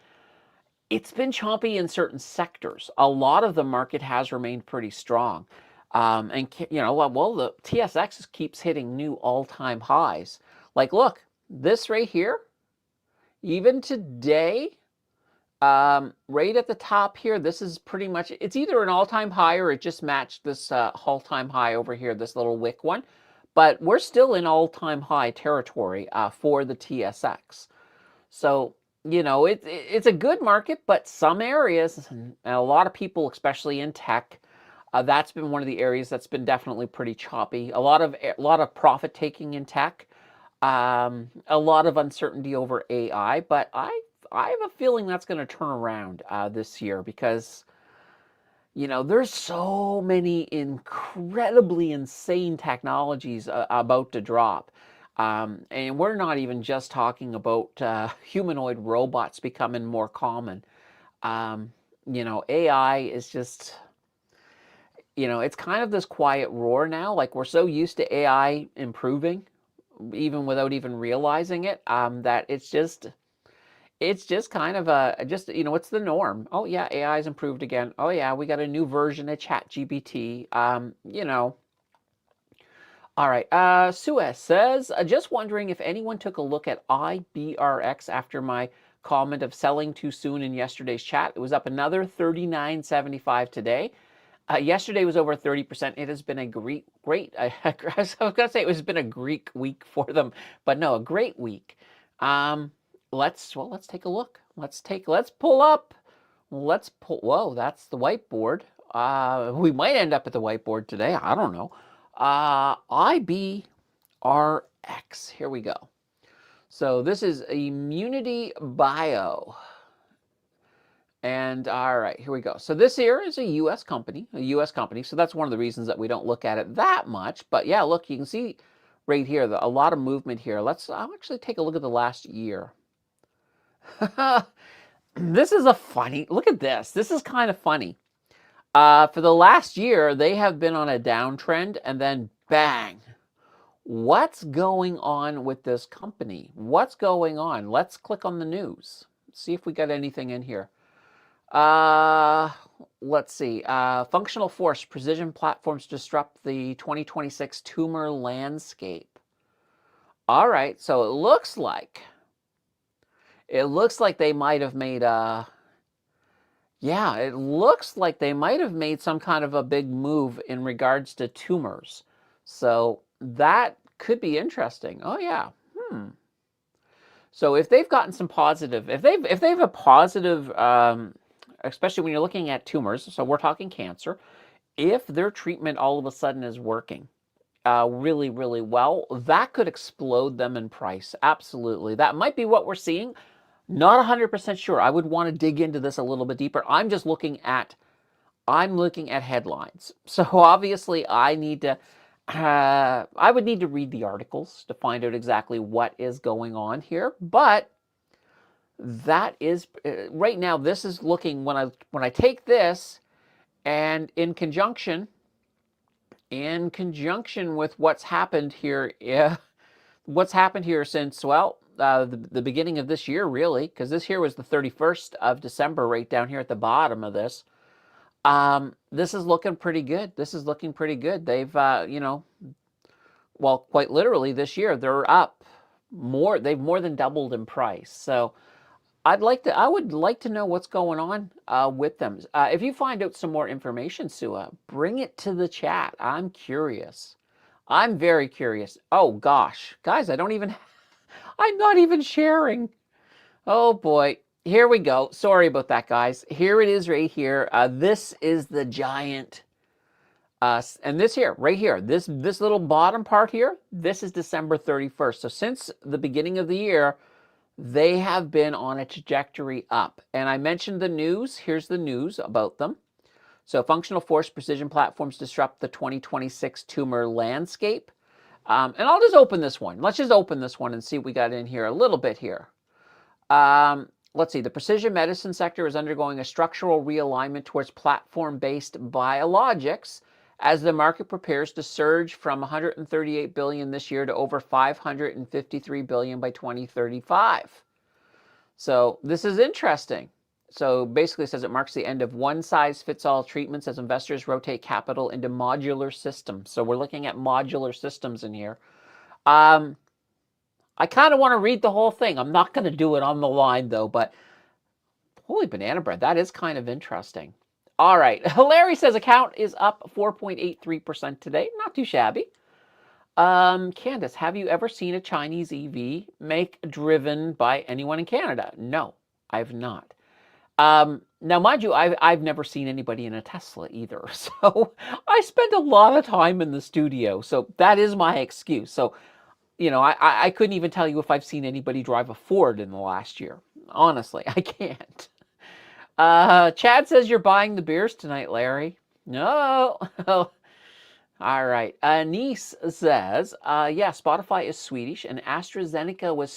it's been choppy in certain sectors. A lot of the market has remained pretty strong. And, well, the TSX keeps hitting new all-time highs. Like, look, this right here, even today, right at the top here, this is pretty much, it's either an all-time high or it just matched this all-time high over here, this little wick one. But we're still in all-time high territory for the TSX. So, it's a good market, but some areas, and a lot of people, especially in tech, that's been one of the areas that's been definitely pretty choppy. A lot of profit taking in tech, a lot of uncertainty over AI, but I have a feeling that's going to turn around this year because there's so many incredibly insane technologies about to drop. And we're not even just talking about humanoid robots becoming more common. AI is just, it's kind of this quiet roar now. Like we're so used to AI improving, even without even realizing it, that it's just kind of it's the norm. Oh yeah, AI's improved again. Oh yeah, we got a new version of ChatGPT. All right. Suez says, just wondering if anyone took a look at IBRX after my comment of selling too soon in yesterday's chat. It was up another 39.75 today. Yesterday was over 30%. It has been a great. I was gonna say it has been a Greek week for them, but no, a great week. Let's take a look. Let's pull up. Whoa, that's the whiteboard. We might end up at the whiteboard today. I don't know. IBRX. Here we go. So this is Immunity Bio. And all right, here we go. So this here is a U.S. company, So that's one of the reasons that we don't look at it that much. But yeah, look, you can see right here, a lot of movement here. I'll actually take a look at the last year. This is look at this. This is kind of funny. For the last year, they have been on a downtrend and then bang. What's going on with this company? What's going on? Let's click on the news. See if we got anything in here. Let's see. Functional Force Precision Platforms disrupt the 2026 tumor landscape. All right, so it looks like they might have made it looks like they might have made some kind of a big move in regards to tumors. So that could be interesting. Oh yeah. So if they've gotten some positive, if they've a positive, especially when you're looking at tumors, so we're talking cancer, if their treatment all of a sudden is working really, really well, that could explode them in price. Absolutely. That might be what we're seeing. Not 100% sure. I would want to dig into this a little bit deeper. I'm looking at headlines. So obviously I would need to read the articles to find out exactly what is going on here. But that is right now. This is looking when I take this and in conjunction with what's happened here. What's happened here since the beginning of this year, really, because this here was the 31st of December, right down here at the bottom of this. This is looking pretty good. They've, quite literally this year, they're up more. They've more than doubled in price. So I would like to know what's going on with them. If you find out some more information, Sua, bring it to the chat. I'm curious. I'm very curious. Oh gosh, guys, I'm not even sharing. Oh boy, here we go. Sorry about that, guys. Here it is right here. This is the giant. And this here, right here, this little bottom part here, this is December 31st. So since the beginning of the year, they have been on a trajectory up. And I mentioned the news. Here's the news about them. So functional force precision platforms disrupt the 2026 tumor landscape. And I'll just open this one. Let's just open this one and see what we got in here a little bit here. Let's see. The precision medicine sector is undergoing a structural realignment towards platform-based biologics as the market prepares to surge from 138 billion this year to over 553 billion by 2035. So this is interesting. So basically it says it marks the end of one-size-fits-all treatments as investors rotate capital into modular systems. So we're looking at modular systems in here. I kind of want to read the whole thing. I'm not going to do it on the line, though, but holy banana bread, that is kind of interesting. All right. Larry says account is up 4.83% today. Not too shabby. Candace, have you ever seen a Chinese EV make driven by anyone in Canada? No, I've not. Now, mind you, I've never seen anybody in a Tesla either. So I spend a lot of time in the studio. So that is my excuse. So, you know, I couldn't even tell you if I've seen anybody drive a Ford in the last year. Honestly, I can't. Chad says you're buying the beers tonight, Larry. No. All right. Niece says, yeah, Spotify is Swedish and AstraZeneca was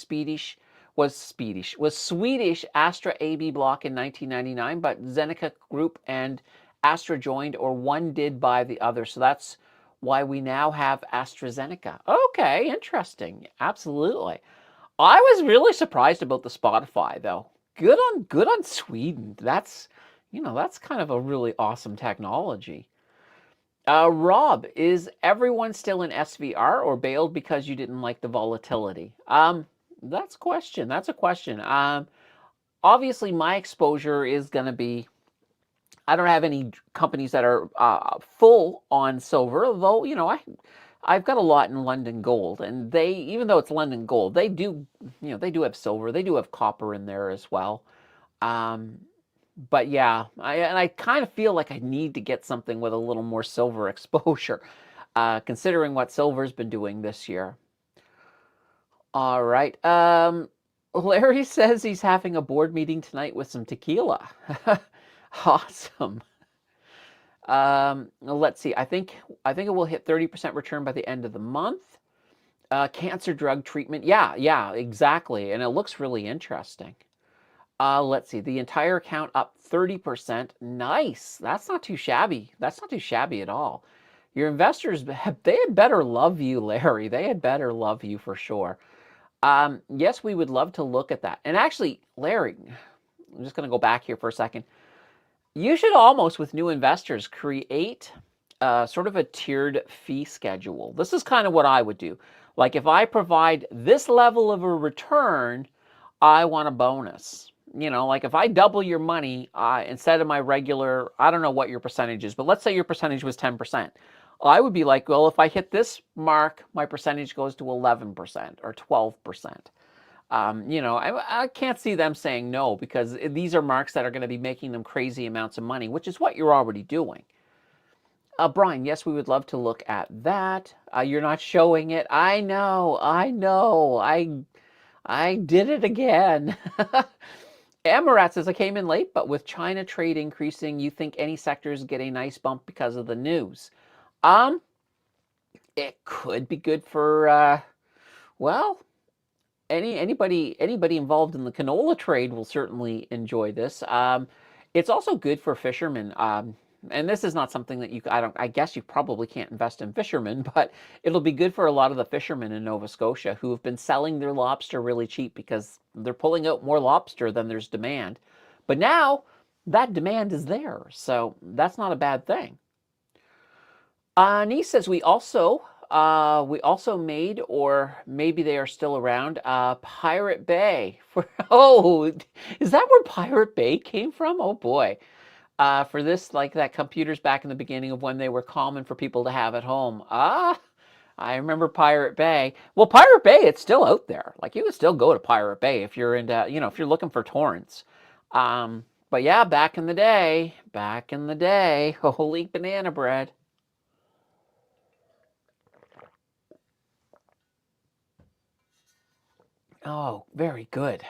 Swedish Astra AB block in 1999, but Zeneca Group and Astra joined, or one did buy the other. So that's why we now have AstraZeneca. Okay, interesting. Absolutely. I was really surprised about the Spotify, though. Good on Sweden. That's kind of a really awesome technology. Rob, is everyone still in SVR or bailed because you didn't like the volatility? That's a question. Obviously, my exposure is going to be, I don't have any companies that are full on silver, although, you know, I've got a lot in London Gold, and they, even though it's London Gold, they do have silver, they do have copper in there as well. But yeah, I kind of feel like I need to get something with a little more silver exposure, considering what silver's been doing this year. All right. Larry says he's having a board meeting tonight with some tequila. Awesome. Let's see. I think it will hit 30% return by the end of the month. Cancer drug treatment. Yeah, exactly. And it looks really interesting. Let's see. The entire account up 30%. Nice. That's not too shabby. That's not too shabby at all. Your investors, they had better love you, Larry. They had better love you for sure. Yes, we would love to look at that. And actually, Larry, I'm just going to go back here for a second. You should almost, with new investors, create sort of a tiered fee schedule. This is kind of what I would do. Like if I provide this level of a return, I want a bonus. You know, like if I double your money instead of my regular, I don't know what your percentage is, but let's say your percentage was 10%. I would be like, well, if I hit this mark, my percentage goes to 11% or 12%. You know, I can't see them saying no, because these are marks that are going to be making them crazy amounts of money, which is what you're already doing. Brian, yes, we would love to look at that. You're not showing it. I know. I did it again. Amarat says, I came in late, but with China trade increasing, you think any sectors get a nice bump because of the news? It could be good for, well, anybody involved in the canola trade will certainly enjoy this. It's also good for fishermen. And this is not something that I guess you probably can't invest in fishermen, but it'll be good for a lot of the fishermen in Nova Scotia who have been selling their lobster really cheap because they're pulling out more lobster than there's demand. But now that demand is there, so that's not a bad thing. Nice says we also we also made, or maybe they are still around, Pirate Bay. Oh, is that where Pirate Bay came from? Oh boy. For this, like that computers back in the beginning of when they were common for people to have at home. I remember Pirate Bay. Well, Pirate Bay, it's still out there. Like you can still go to Pirate Bay if you're into, if you're looking for torrents. But yeah, back in the day, holy banana bread. Oh, very good.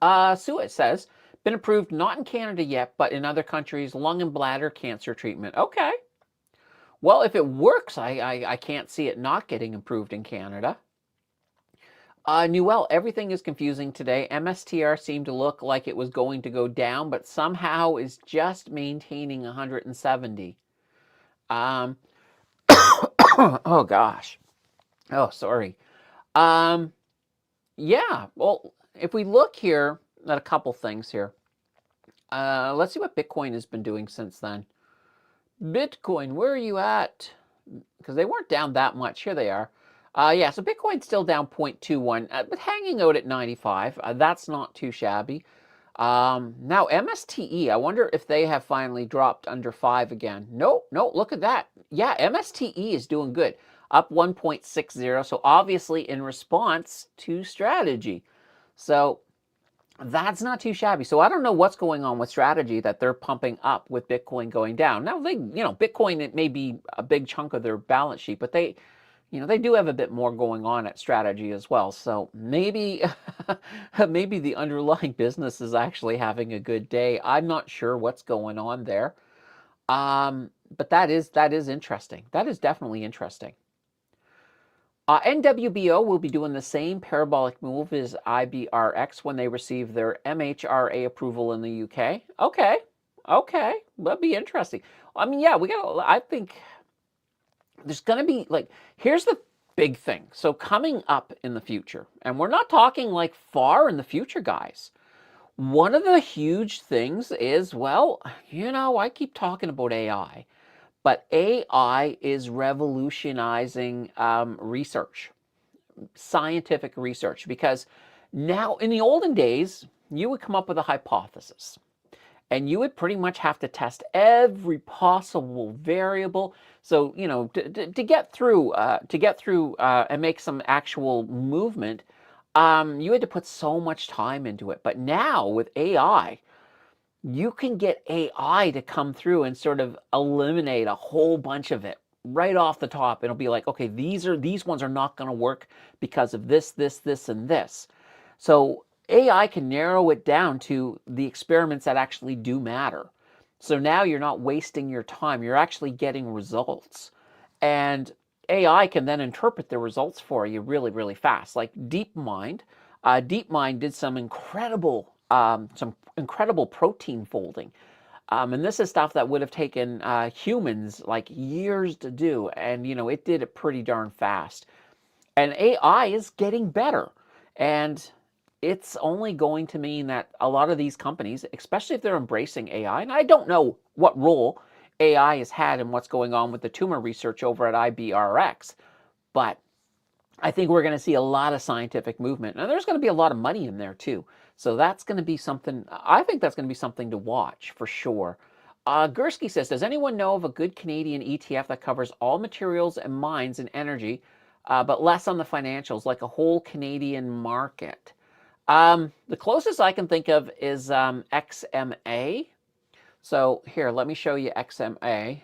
Sue says, been approved not in Canada yet, but in other countries, lung and bladder cancer treatment. Okay. Well, if it works, I can't see it not getting improved in Canada. Newell, everything is confusing today. MSTR seemed to look like it was going to go down, but somehow is just maintaining 170. Oh gosh. Oh, sorry. Yeah, well, if we look here at a couple things here, let's see what Bitcoin has been doing since then. Bitcoin, where are you at? Because they weren't down that much. Here they are. Yeah, so Bitcoin's still down 0.21, but hanging out at 95. That's not too shabby. Now, MSTE, I wonder if they have finally dropped under 5 again. No, look at that. Yeah, MSTE is doing good, up 1.60. So obviously in response to strategy. So that's not too shabby. So I don't know what's going on with strategy that they're pumping up with Bitcoin going down. Now, Bitcoin, it may be a big chunk of their balance sheet, but they do have a bit more going on at strategy as well. So maybe, maybe the underlying business is actually having a good day. I'm not sure what's going on there. But that is interesting. That is definitely interesting. NWBO will be doing the same parabolic move as IBRX when they receive their MHRA approval in the UK. Okay, that'd be interesting. I mean, yeah, I think there's going to be, like, here's the big thing. So coming up in the future, and we're not talking like far in the future, guys. One of the huge things is, well, I keep talking about AI. But AI is revolutionizing research, scientific research, because now in the olden days, you would come up with a hypothesis and you would pretty much have to test every possible variable. So, to get through and make some actual movement, you had to put so much time into it. But now with AI, you can get AI to come through and sort of eliminate a whole bunch of it right off the top. It'll be like, okay, these ones are not going to work because of this, and this. So AI can narrow it down to the experiments that actually do matter. So now you're not wasting your time. You're actually getting results. And AI can then interpret the results for you really, really fast. Like DeepMind. DeepMind did some incredible protein folding. And this is stuff that would have taken humans like years to do. And, it did it pretty darn fast. And AI is getting better. And it's only going to mean that a lot of these companies, especially if they're embracing AI, and I don't know what role AI has had in what's going on with the tumor research over at IBRX, but I think we're going to see a lot of scientific movement. And there's going to be a lot of money in there too. So that's going to be something, I think that's going to be something to watch for sure. Gursky says, does anyone know of a good Canadian ETF that covers all materials and mines and energy, but less on the financials, like a whole Canadian market? The closest I can think of is XMA. So here, let me show you XMA.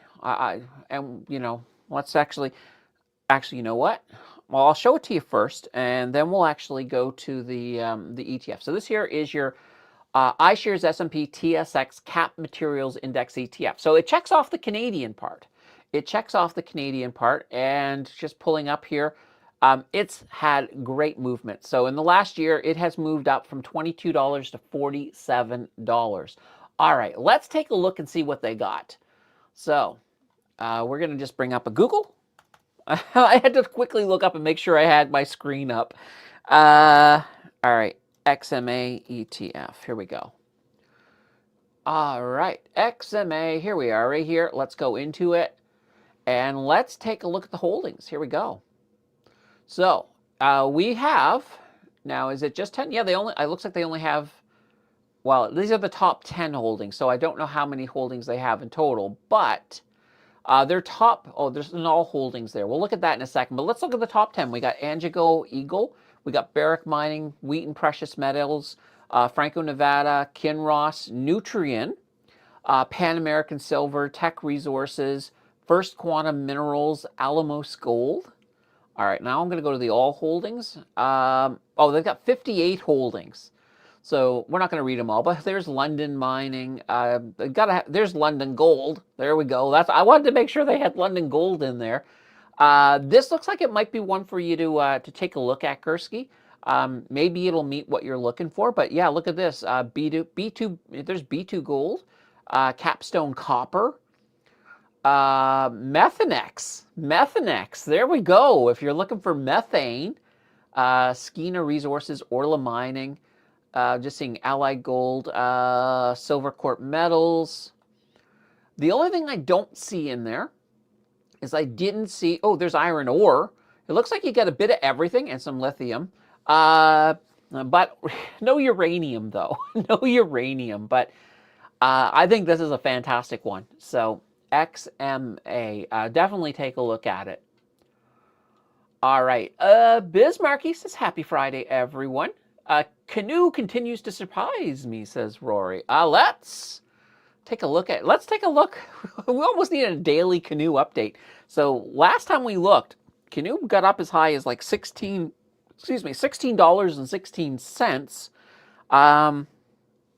Let's actually, you know what? Well, I'll show it to you first, and then we'll actually go to the ETF. So this here is your iShares S&P TSX Cap Materials Index ETF. So it checks off the Canadian part. And just pulling up here, it's had great movement. So in the last year, it has moved up from $22 to $47. All right, let's take a look and see what they got. So we're going to just bring up a Google. I had to quickly look up and make sure I had my screen up. All right, XMA ETF. Here we go. All right, XMA. Here we are, right here. Let's go into it. And let's take a look at the holdings. Here we go. So we have, now is it just 10? Yeah, it looks like they only have, well, these are the top 10 holdings. So I don't know how many holdings they have in total, but their top, there's no all holdings there. We'll look at that in a second, but let's look at the top 10. We got Angigo Eagle, we got Barrick Mining, Wheaton Precious Metals, Franco-Nevada, Kinross, Nutrien, Pan American Silver, Teck Resources, First Quantum Minerals, Alamos Gold. All right, now I'm going to go to the all holdings. They've got 58 holdings. So we're not going to read them all, but there's London Mining. There's London Gold. There we go. I wanted to make sure they had London Gold in there. This looks like it might be one for you to take a look at, Gursky. Maybe it'll meet what you're looking for. But yeah, look at this. B2. There's B2 Gold, Capstone Copper, Methanex. There we go. If you're looking for methane, Skeena Resources, Orla Mining. Just seeing Allied Gold, Silvercorp Metals. The only thing I don't see in there is I didn't see, there's iron ore. It looks like you got a bit of everything and some lithium. But no uranium, though. No uranium. But I think this is a fantastic one. So XMA, definitely take a look at it. All right. Bismarcky says, happy Friday, everyone. Canoe continues to surprise me, says Rory. Let's take a look. We almost need a daily Canoe update. So last time we looked, Canoe got up as high as like $16.16.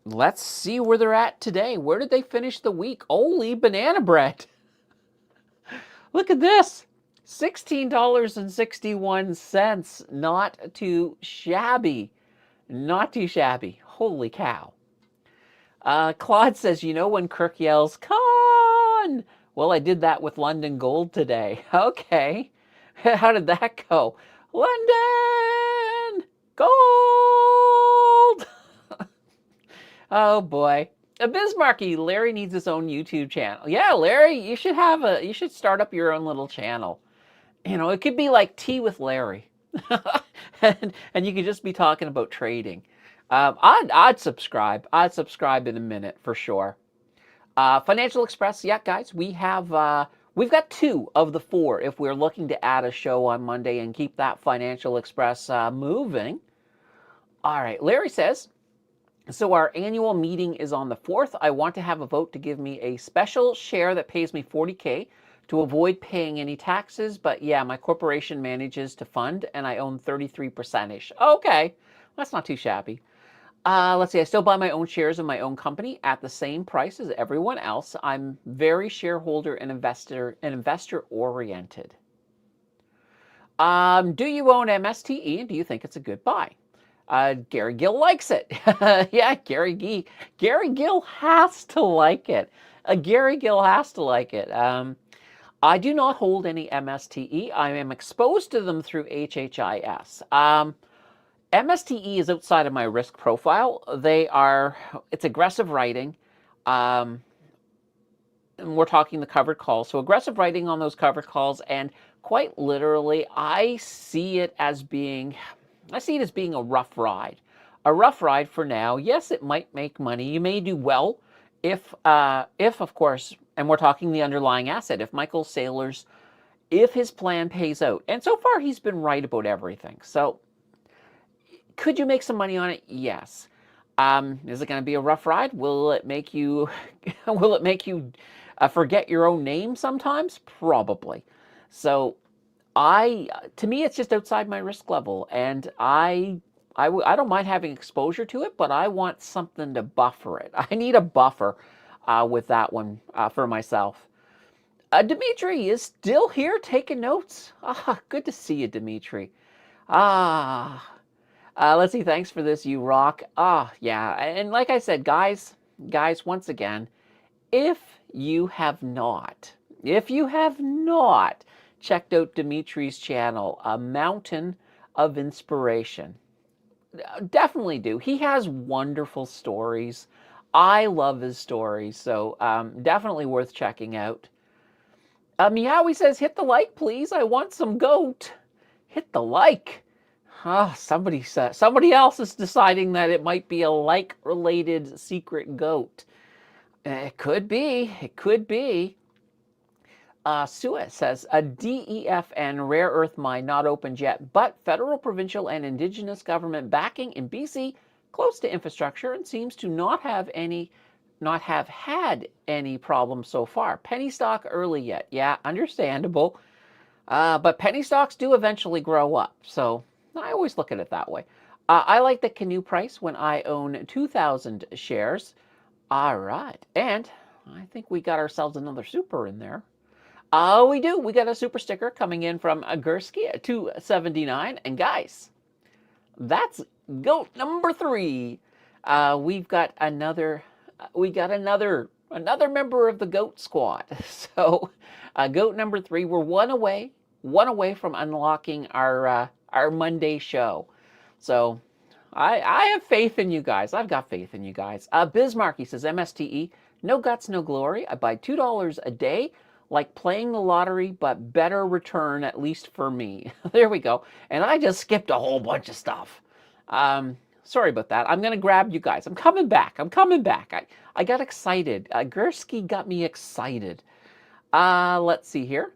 Let's see where they're at today. Where did they finish the week? Holy banana bread. Look at this. $16.61. Not too shabby. Not too shabby. Holy cow. Claude says, when Kirk yells, "Con!" Well, I did that with London Gold today. Okay. How did that go? London Gold! Oh, boy. Bismarcky, Larry needs his own YouTube channel. Yeah, Larry, you should start up your own little channel. It could be like Tea with Larry. and you could just be talking about trading. I'd subscribe. I'd subscribe in a minute for sure. Financial Express, yeah, guys, we've got 2 of the 4 if we're looking to add a show on Monday and keep that Financial Express moving. All right, Larry says, so our annual meeting is on the 4th. I want to have a vote to give me a special share that pays me $40K to avoid paying any taxes. But yeah, my corporation manages to fund and I own 33%-ish. Okay, that's not too shabby. Let's see, I still buy my own shares in my own company at the same price as everyone else. I'm very shareholder and investor oriented. Do you own MSTE and do you think it's a good buy? Gary Gill likes it. Yeah, Gary Gill has to like it. Gary Gill has to like it. I do not hold any MSTE. I am exposed to them through HHIS. MSTE is outside of my risk profile. It's aggressive writing. And we're talking the covered calls. So aggressive writing on those covered calls, and quite literally, I see it as being a rough ride. A rough ride for now. Yes, it might make money. You may do well if of course, and we're talking the underlying asset, if Michael Saylor's, if his plan pays out. And so far, he's been right about everything. So could you make some money on it? Yes. Is it going to be a rough ride? Will it make you forget your own name sometimes? Probably. So to me, it's just outside my risk level, and I don't mind having exposure to it, but I want something to buffer it. I need a buffer with that one for myself. Dimitri is still here taking notes. Good to see you, Dimitri. Let's see. Thanks for this. You rock. Yeah. And like I said, guys, once again, if you have not checked out Dimitri's channel, A Mountain of Inspiration, definitely do. He has wonderful stories. I love his stories. So definitely worth checking out. Meowie says, hit the like, please. I want some goat. Hit the like. Somebody else is deciding that it might be a like-related secret goat. It could be. It could be. Suez says, a DEF and rare earth mine not opened yet, but federal, provincial, and indigenous government backing in BC, close to infrastructure, and seems to not have had any problems so far. Penny stock early yet. Yeah, understandable. But penny stocks do eventually grow up. So I always look at it that way. I like the Canoe price when I own 2,000 shares. All right. And I think we got ourselves another super in there. Oh, we do. We got a super sticker coming in from Gursky at 279. And guys, that's goat number 3. We've got another member of the goat squad. So goat number 3, we're one away from unlocking our Monday show. So I have faith in you guys. I've got faith in you guys. Bismarck, he says, MSTE, no guts, no glory. I buy $2 a day, like playing the lottery, but better return, at least for me. There we go. And I just skipped a whole bunch of stuff. Sorry about that. I'm going to grab you guys. I'm coming back. I got excited. Gursky got me excited. Let's see here.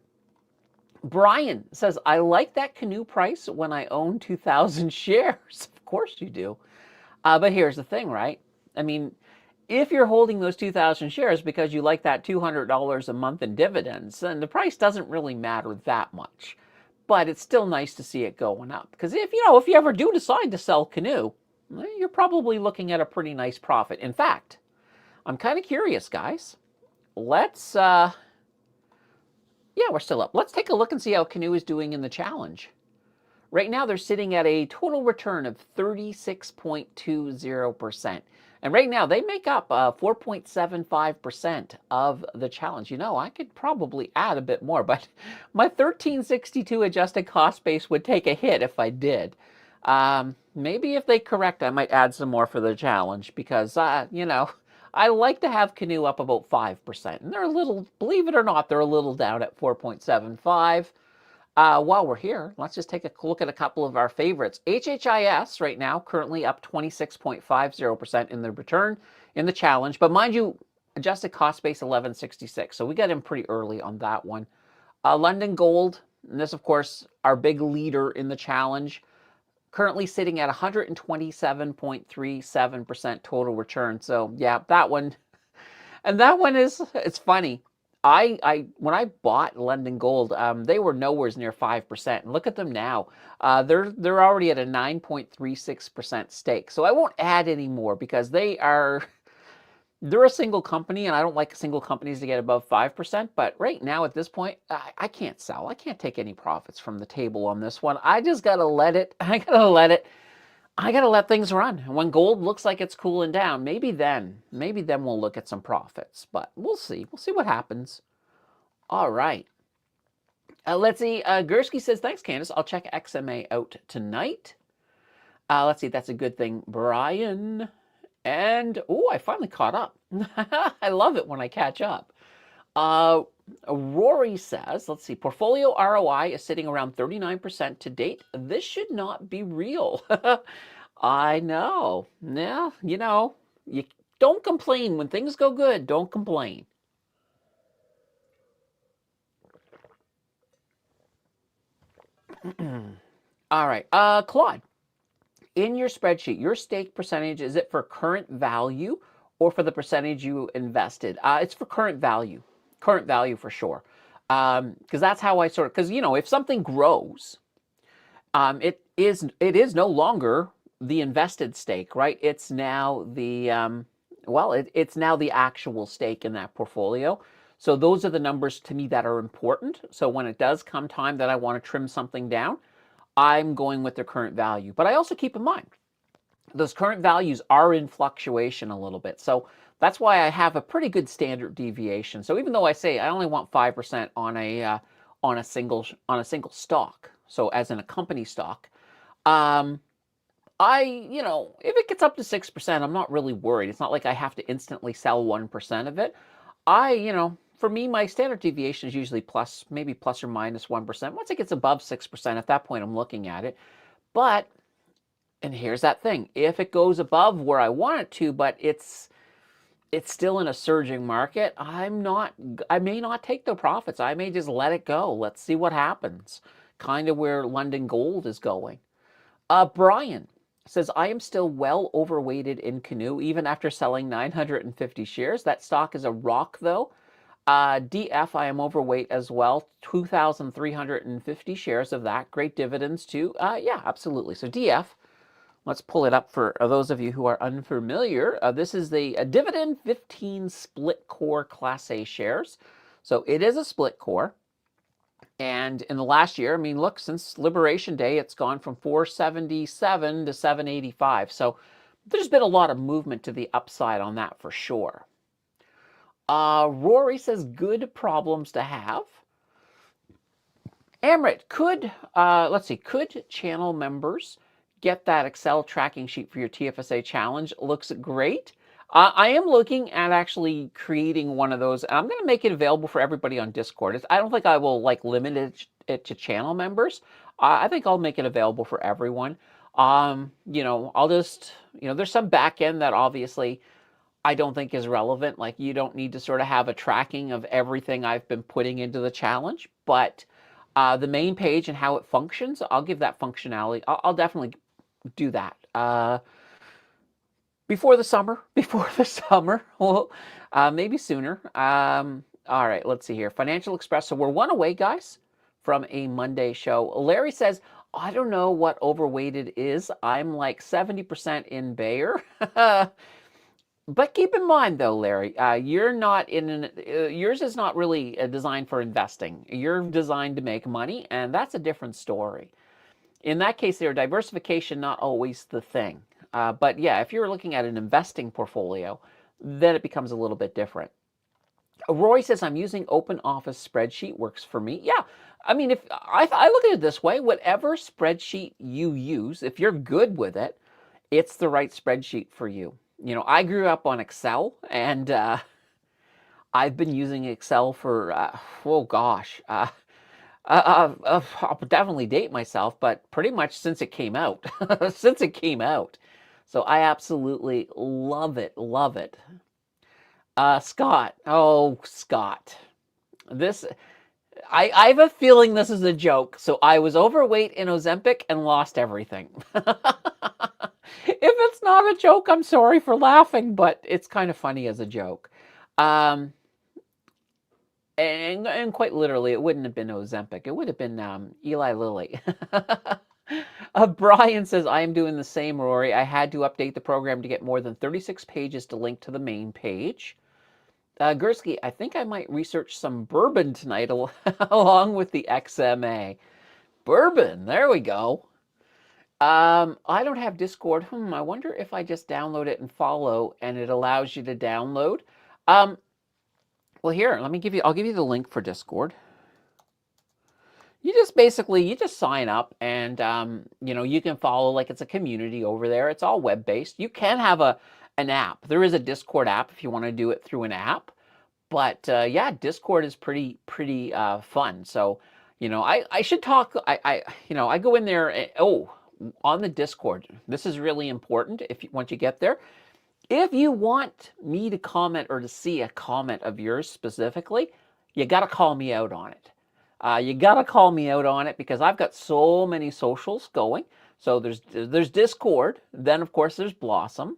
Brian says, I like that Canoe price when I own 2,000 shares. Of course you do. But here's the thing, right? I mean, if you're holding those 2,000 shares because you like that $200 a month in dividends, then the price doesn't really matter that much. But it's still nice to see it going up. Because if you ever do decide to sell Canoe, you're probably looking at a pretty nice profit. In fact, I'm kind of curious, guys. Let's, yeah, we're still up. Let's take a look and see how Canoe is doing in the challenge. Right now, they're sitting at a total return of 36.20%. And right now, they make up 4.75% of the challenge. I could probably add a bit more, but my 1362 adjusted cost base would take a hit if I did. Maybe if they correct, I might add some more for the challenge because, I like to have Canoe up about 5%. And they're a little, believe it or not, they're a little down at 4.75. While we're here, let's just take a look at a couple of our favorites. HHIS right now currently up 26.50% in the return in the challenge. But mind you, adjusted cost base 1166. So we got in pretty early on that one. London Gold, and this, of course, our big leader in the challenge, currently sitting at 127.37% total return. So yeah, that one. And that one it's funny. When I bought London Gold, they were nowhere near 5%. And look at them now. They're already at a 9.36% stake. So I won't add any more because they're a single company, and I don't like single companies to get above 5%. But right now, at this point, I can't sell. I can't take any profits from the table on this one. I just gotta let it. I gotta let things run. And when gold looks like it's cooling down, maybe then we'll look at some profits. But we'll see. We'll see what happens. All right. Let's see. Gursky says, thanks, Candace. I'll check XMA out tonight. Let's see. That's a good thing, Brian. And, I finally caught up. I love it when I catch up. Rory says, let's see, portfolio ROI is sitting around 39% to date. This should not be real. I know. Yeah, you don't complain. When things go good, don't complain. All right. Claude, in your spreadsheet, your stake percentage, is it for current value or for the percentage you invested? It's for current value. Current value for sure. Because that's how I because, if something grows, it is no longer the invested stake, right? It's now the, it's now the actual stake in that portfolio. So those are the numbers to me that are important. So when it does come time that I want to trim something down, I'm going with the current value. But I also keep in mind, those current values are in fluctuation a little bit. So that's why I have a pretty good standard deviation. So even though I say I only want 5% on a single stock, so as in a company stock, if it gets up to 6%, I'm not really worried. It's not like I have to instantly sell 1% of it. I for me, my standard deviation is usually maybe plus or minus 1%. Once it gets above 6%, at that point, I'm looking at it. But, and here's that thing, if it goes above where I want it to, but it's still in a surging market, I may not take the profits. I may just let it go. Let's see what happens. Kind of where London Gold is going. Brian says, I am still well overweighted in Canoe, even after selling 950 shares. That stock is a rock, though. DF, I am overweight as well. 2,350 shares of that. Great dividends, too. Yeah, absolutely. So DF, let's pull it up for those of you who are unfamiliar. This is the Dividend 15 Split Core Class A shares. So it is a split core. And in the last year, I mean, look, since Liberation Day, it's gone from 477 to 785. So there's been a lot of movement to the upside on that for sure. Rory says, good problems to have. Amrit, could channel members get that Excel tracking sheet for your TFSA challenge? Looks great. I am looking at actually creating one of those. I'm going to make it available for everybody on Discord. I don't think I will limit it to channel members. I think I'll make it available for everyone. I'll just, there's some back end that obviously I don't think is relevant. Like, you don't need to sort of have a tracking of everything I've been putting into the challenge, but the main page and how it functions, I'll give that functionality. I'll definitely do that. Before the summer, well, maybe sooner. All right, let's see here. Financial Express. So we're one away, guys, from a Monday show. Larry says, I don't know what overweighted is. I'm like 70% in Bayer. But keep in mind, though, Larry, you're not yours is not really designed for investing. You're designed to make money, and that's a different story. In that case, their diversification not always the thing. But yeah, if you're looking at an investing portfolio, then it becomes a little bit different. Roy says, I'm using Open Office spreadsheet, works for me. Yeah, I mean, if I look at it this way, whatever spreadsheet you use, if you're good with it, it's the right spreadsheet for you. I grew up on Excel, and I've been using Excel for, I'll definitely date myself, but pretty much since it came out. So I absolutely love it. Scott. Oh, Scott. I have a feeling this is a joke. So I was overweight in Ozempic and lost everything. If it's not a joke, I'm sorry for laughing, but it's kind of funny as a joke. And quite literally, it wouldn't have been Ozempic. It would have been Eli Lilly. Brian says, I am doing the same, Rory. I had to update the program to get more than 36 pages to link to the main page. Gursky, I think I might research some bourbon tonight along with the XMA. Bourbon, there we go. I don't have Discord. I wonder if I just download it and follow, and it allows you to download. Well, here, I'll give you the link for Discord. You just sign up, and you can follow, like it's a community over there. It's all web-based. You can have an app. There is a Discord app if you want to do it through an app. But yeah, Discord is pretty fun. So, I should talk. I go in there. On the Discord, this is really important. Once you get there, if you want me to comment or to see a comment of yours specifically, you got to call me out on it. Because I've got so many socials going. So there's Discord, then of course there's Blossom,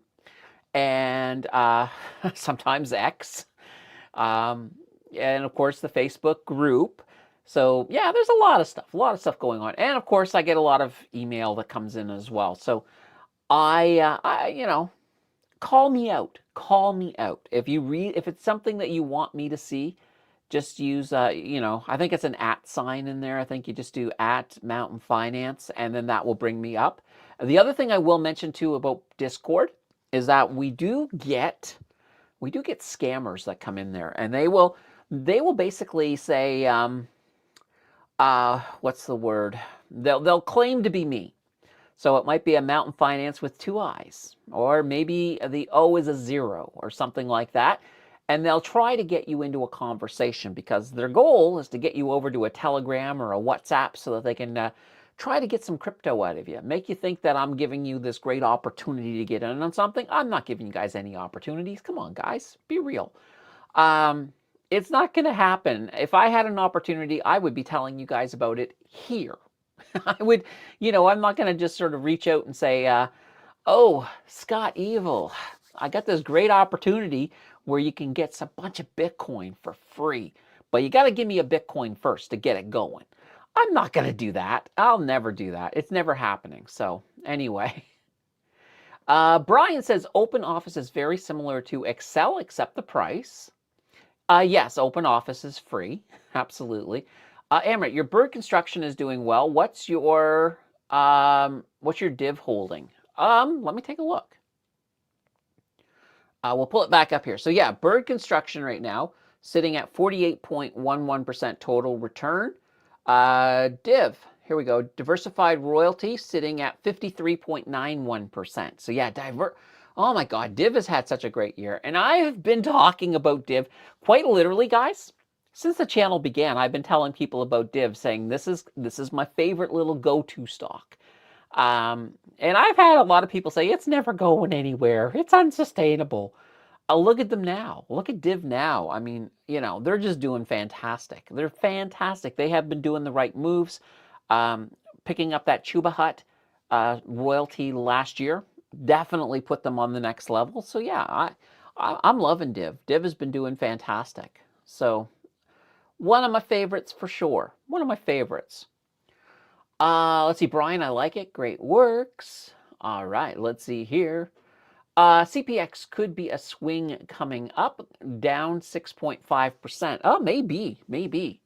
and sometimes X, and of course the Facebook group. So yeah, there's a lot of stuff going on, and of course I get a lot of email that comes in as well. So I call me out. If it's something that you want me to see, just use I think it's an @ sign in there. I think you just do @Mountain Finance, and then that will bring me up. The other thing I will mention too about Discord is that we do get scammers that come in there, and they will basically say, what's the word? They'll claim to be me. So it might be a Mountain Finance with 2 I's, or maybe the O is a 0 or something like that. and they'll try to get you into a conversation because their goal is to get you over to a Telegram or a WhatsApp so that they can try to get some crypto out of you, make you think that I'm giving you this great opportunity to get in on something. I'm not giving you guys any opportunities. Come on, guys, be real. It's not going to happen. If I had an opportunity, I would be telling you guys about it here. I would, I'm not going to just sort of reach out and say, oh, Scott Evil, I got this great opportunity where you can get a bunch of Bitcoin for free, but you got to give me a Bitcoin first to get it going. I'm not going to do that. I'll never do that. It's never happening. So anyway, Brian says Open Office is very similar to Excel except the price. Yes, Open Office is free. Absolutely. Amrit, your bird construction is doing well. What's your div holding? Let me take a look. We'll pull it back up here. So yeah, bird construction right now sitting at 48.11% total return. Div, here we go. Diversified royalty sitting at 53.91%. So yeah, oh my God, Div has had such a great year. And I have been talking about Div quite literally, guys. Since the channel began, I've been telling people about Div, saying this is my favorite little go-to stock. And I've had a lot of people say it's never going anywhere. It's unsustainable. Look at them now. Look at Div now. I mean, they're just doing fantastic. They're fantastic. They have been doing the right moves. Picking up that Chuba Hut royalty last year definitely put them on the next level. So yeah, I'm loving Div. Div has been doing fantastic. So one of my favorites for sure. One of my favorites. Let's see, Brian, I like it. Great works. All right, let's see here. CPX could be a swing coming up, down 6.5%. Oh, maybe.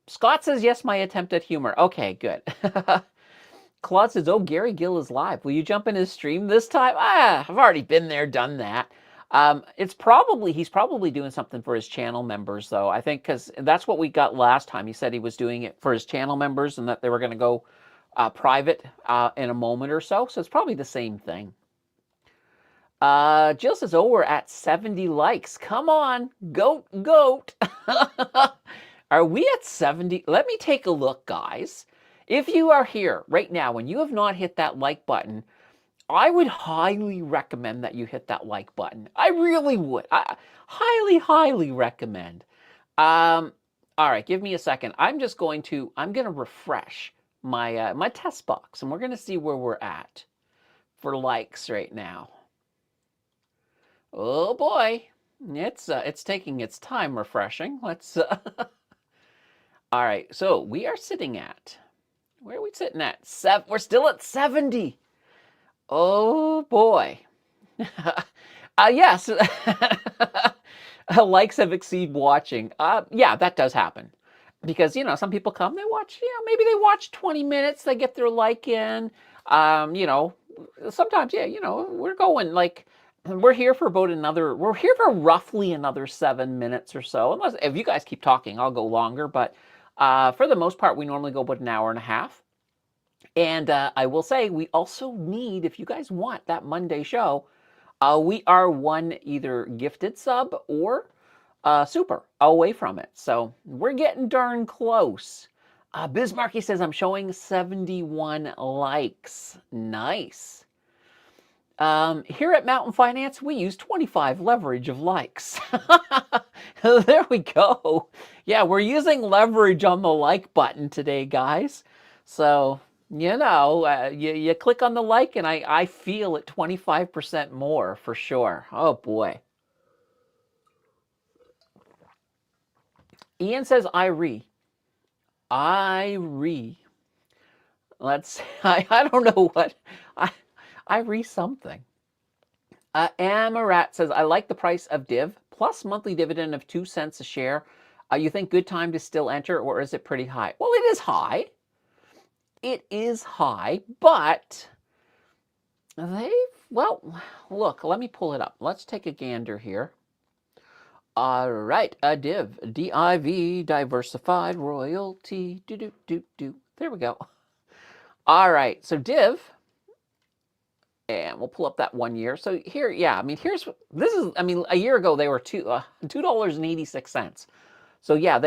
Scott says, yes, my attempt at humor. Okay, good. Claude says, oh, Gary Gill is live. Will you jump in his stream this time? I've already been there, done that. He's probably doing something for his channel members, though. I think because that's what we got last time. He said he was doing it for his channel members and that they were going to go private in a moment or so. So it's probably the same thing. Jill says, oh, we're at 70 likes. Come on, goat. Are we at 70? Let me take a look, guys. If you are here right now and you have not hit that like button, I would highly recommend that you hit that like button. I really would. I highly recommend. All right, give me a second. I'm going to refresh my my test box, and we're going to see where we're at for likes right now. Oh boy, it's taking its time refreshing. Let's. All right, so we are sitting at. Where are we sitting at? We're still at 70. Oh boy. Yes. Likes have exceed watching. Yeah, that does happen. Because, some people come, they watch, maybe they watch 20 minutes, they get their like in. Sometimes, we're going like, we're here for roughly another 7 minutes or so. Unless, if you guys keep talking, I'll go longer. But for the most part, we normally go about an hour and a half. And I will say, we also need, if you guys want that Monday show, we are one either gifted sub or super away from it. So we're getting darn close. Bismarcky says, I'm showing 71 likes. Nice. Here at Mountain Finance, we use 25 leverage of likes. There we go. Yeah, we're using leverage on the like button today, guys. So, you click on the like, and I feel it 25% more for sure. Oh, boy. Ian says, I don't know what. I re something. Amarat says, I like the price of Div, plus monthly dividend of 2 cents a share. You think good time to still enter, or is it pretty high? Well, it is high. It is high, but look, let me pull it up. Let's take a gander here. All right, Div, D-I-V, diversified royalty, do. There we go. All right, so Div, And we'll pull up that 1 year. So here, yeah, I mean, a year ago they were $2.86. So yeah,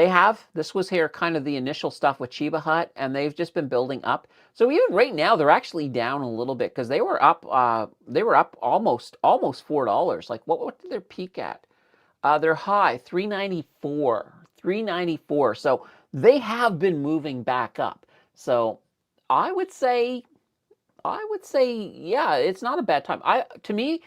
this was here kind of the initial stuff with Chiba Hut, and they've just been building up. So even right now, they're actually down a little bit because they were up almost $4. Like what did their peak at? Their high, 394, 394. So they have been moving back up. So I would say, yeah, it's not a bad time. To me,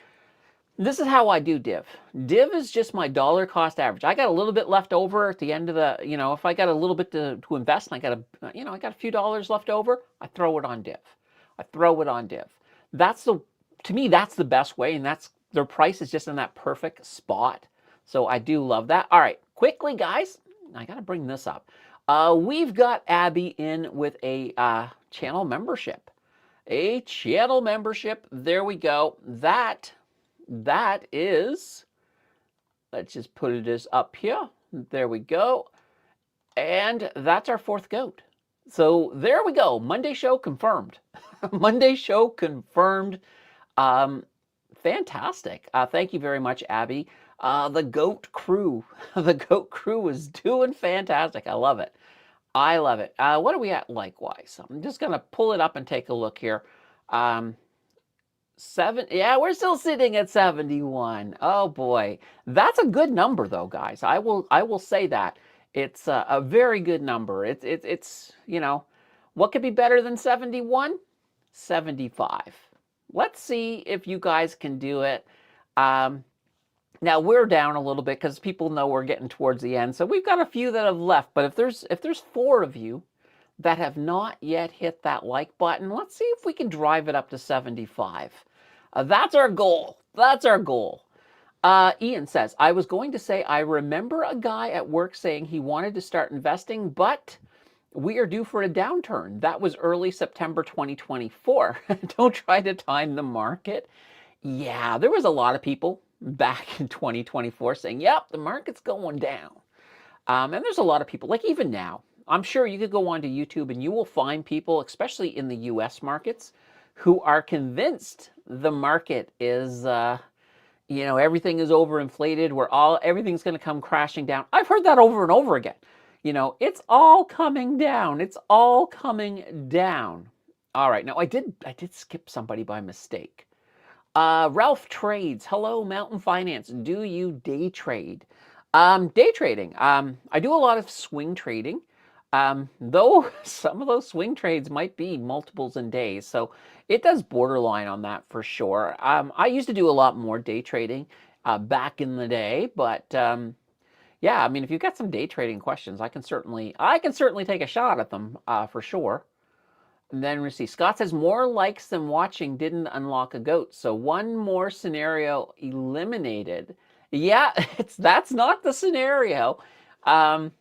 this is how I do div. Div is just my dollar cost average. I got a little bit left over at the end of the, if I got a little bit to invest and I got a few dollars left over, I throw it on div. I throw it on div. To me, that's the best way, and their price is just in that perfect spot. So I do love that. All right, quickly, guys, I got to bring this up. We've got Abby in with a channel membership. A channel membership. There we go. That is, let's just put it as up here. There we go. And that's our 4th goat. So there we go. Monday show confirmed. Monday show confirmed. Fantastic. Thank you very much, Abby. The goat crew. The goat crew is doing fantastic. I love it. I love it. What are we at likewise? I'm just going to pull it up and take a look here. Yeah, we're still sitting at 71. Oh boy, that's a good number though, guys. I will say that it's a very good number. It's what could be better than 71? 75. Let's see if you guys can do it. Now we're down a little bit because people know we're getting towards the end, so we've got a few that have left. But if there's 4 of you that have not yet hit that like button, let's see if we can drive it up to 75. That's our goal. That's our goal. Ian says, I was going to say, I remember a guy at work saying he wanted to start investing, but we are due for a downturn. That was early September 2024. Don't try to time the market. Yeah, there was a lot of people back in 2024 saying, yep, the market's going down. And there's a lot of people, like even now, I'm sure you could go onto YouTube and you will find people, especially in the US markets, who are convinced the market is, everything is overinflated, everything's going to come crashing down. I've heard that over and over again. It's all coming down. It's all coming down. All right, now I did skip somebody by mistake. Ralph Trades. Hello, Mountain Finance. Do you day trade? Day trading. I do a lot of swing trading. Though some of those swing trades might be multiples in days. So it does borderline on that for sure. I used to do a lot more day trading back in the day, but yeah, I mean, if you've got some day trading questions, I can certainly take a shot at them for sure. And then we see Scott says more likes than watching didn't unlock a goat. So one more scenario eliminated. Yeah, that's not the scenario. But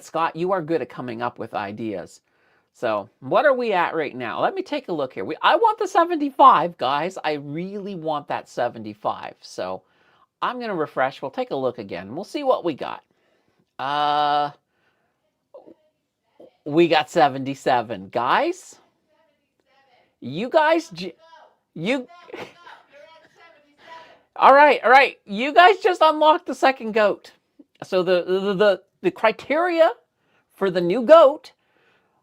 Scott, you are good at coming up with ideas. So what are we at right now? Let me take a look here. I want the 75, guys. I really want that 75. So I'm going to refresh. We'll take a look again. We'll see what we got. We got 77. Guys, you guys, all right. You guys just unlocked the 2nd goat. So the criteria for the new goat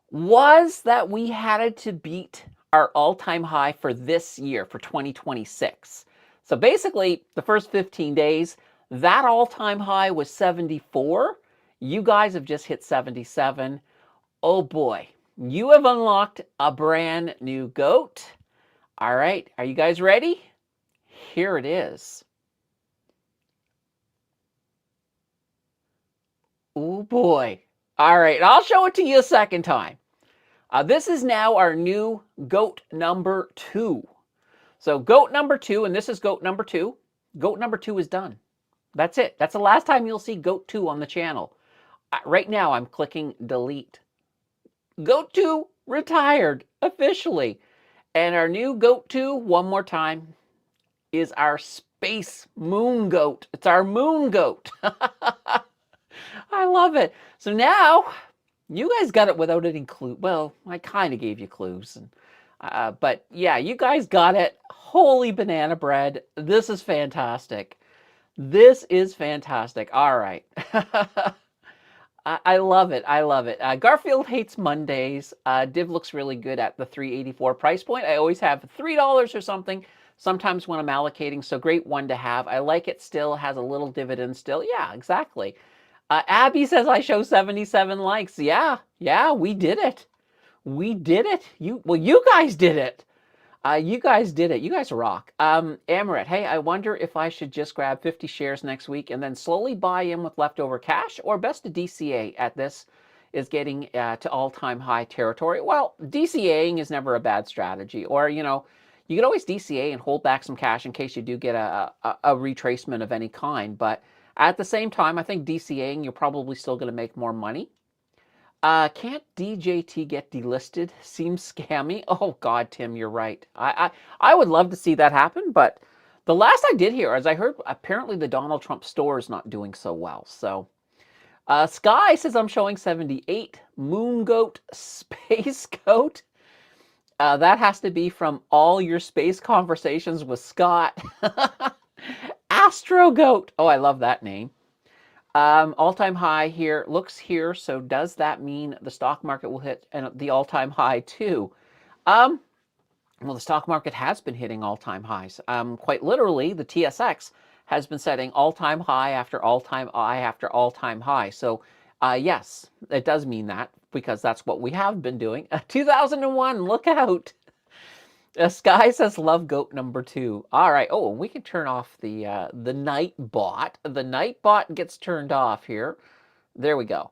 was that we had to beat our all-time high for this year, for 2026. So basically, the first 15 days, that all-time high was 74. You guys have just hit 77. Oh boy, you have unlocked a brand new goat. All right, are you guys ready? Here it is. Oh boy. All right, I'll show it to you a second time. This is now our new goat number 2. So goat number 2, and this is goat number 2. Goat number 2 is done. That's it. That's the last time you'll see goat 2 on the channel. Right now, I'm clicking delete. Goat 2 retired officially. And our new goat 2, one more time, is our space moon goat. It's our moon goat. I love it. So now, you guys got it without any clue. Well, I kind of gave you clues. And But yeah, you guys got it. Holy banana bread. This is fantastic. This is fantastic. All right. I love it. I love it. Garfield hates Mondays. Div looks really good at the 384 price point. I always have $3 or something sometimes when I'm allocating. So great one to have. I like it still. Has a little dividend still. Yeah, exactly. Abby says I show 77 likes. Yeah, we did it. We did it. You guys did it. You guys did it. You guys rock. Amaret, hey, I wonder if I should just grab 50 shares next week and then slowly buy in with leftover cash, or best to DCA at this is getting to all-time high territory. Well, DCAing is never a bad strategy. Or, you know, you could always DCA and hold back some cash in case you do get a retracement of any kind. But at the same time, I think DCAing, you're probably still going to make more money. Can't DJT get delisted? Seems scammy. Oh God, Tim, you're right. I would love to see that happen, but the last I did hear, as I heard, apparently the Donald Trump store is not doing so well. So, Sky says I'm showing 78. Moon Goat, Space Goat. That has to be from all your space conversations with Scott. Astro Goat. Oh, I love that name. All-time high here, looks here. So does that mean the stock market will hit the all-time high too? Well, the stock market has been hitting all-time highs. Quite literally, the TSX has been setting all-time high after all-time high after all-time high. So yes, it does mean that, because that's what we have been doing. 2001, look out. Sky says love goat number 2. All right. Oh, we can turn off the night bot. The night bot gets turned off here. There we go.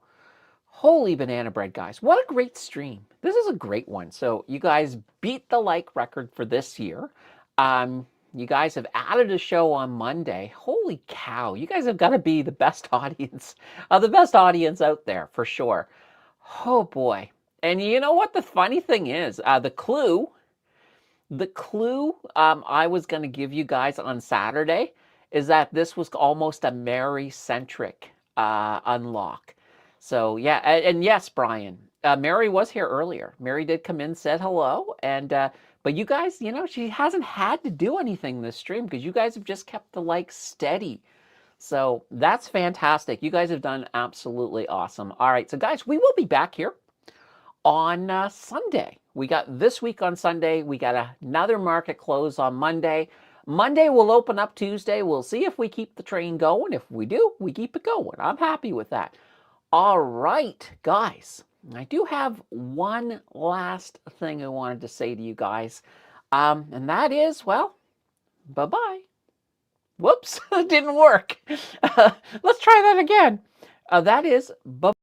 Holy banana bread, guys. What a great stream. This is a great one. So you guys beat the like record for this year. You guys have added a show on Monday. Holy cow. You guys have got to be the best audience, the best audience out there for sure. Oh boy. And you know what the funny thing is? The clue I was going to give you guys on Saturday is that this was almost a Mary-centric unlock. So yeah, and yes, Brian, Mary was here earlier. Mary did come in, said hello, and but you guys, you know, she hasn't had to do anything this stream because you guys have just kept the likes steady. So that's fantastic. You guys have done absolutely awesome. All right, so guys, we will be back here on Sunday. We got this week on Sunday. We got another market close on Monday. Monday will open up Tuesday. We'll see if we keep the train going. If we do, we keep it going. I'm happy with that. All right, guys. I do have one last thing I wanted to say to you guys. And that is, well, bye-bye. Whoops, it didn't work. Let's try that again. That is, bye-bye.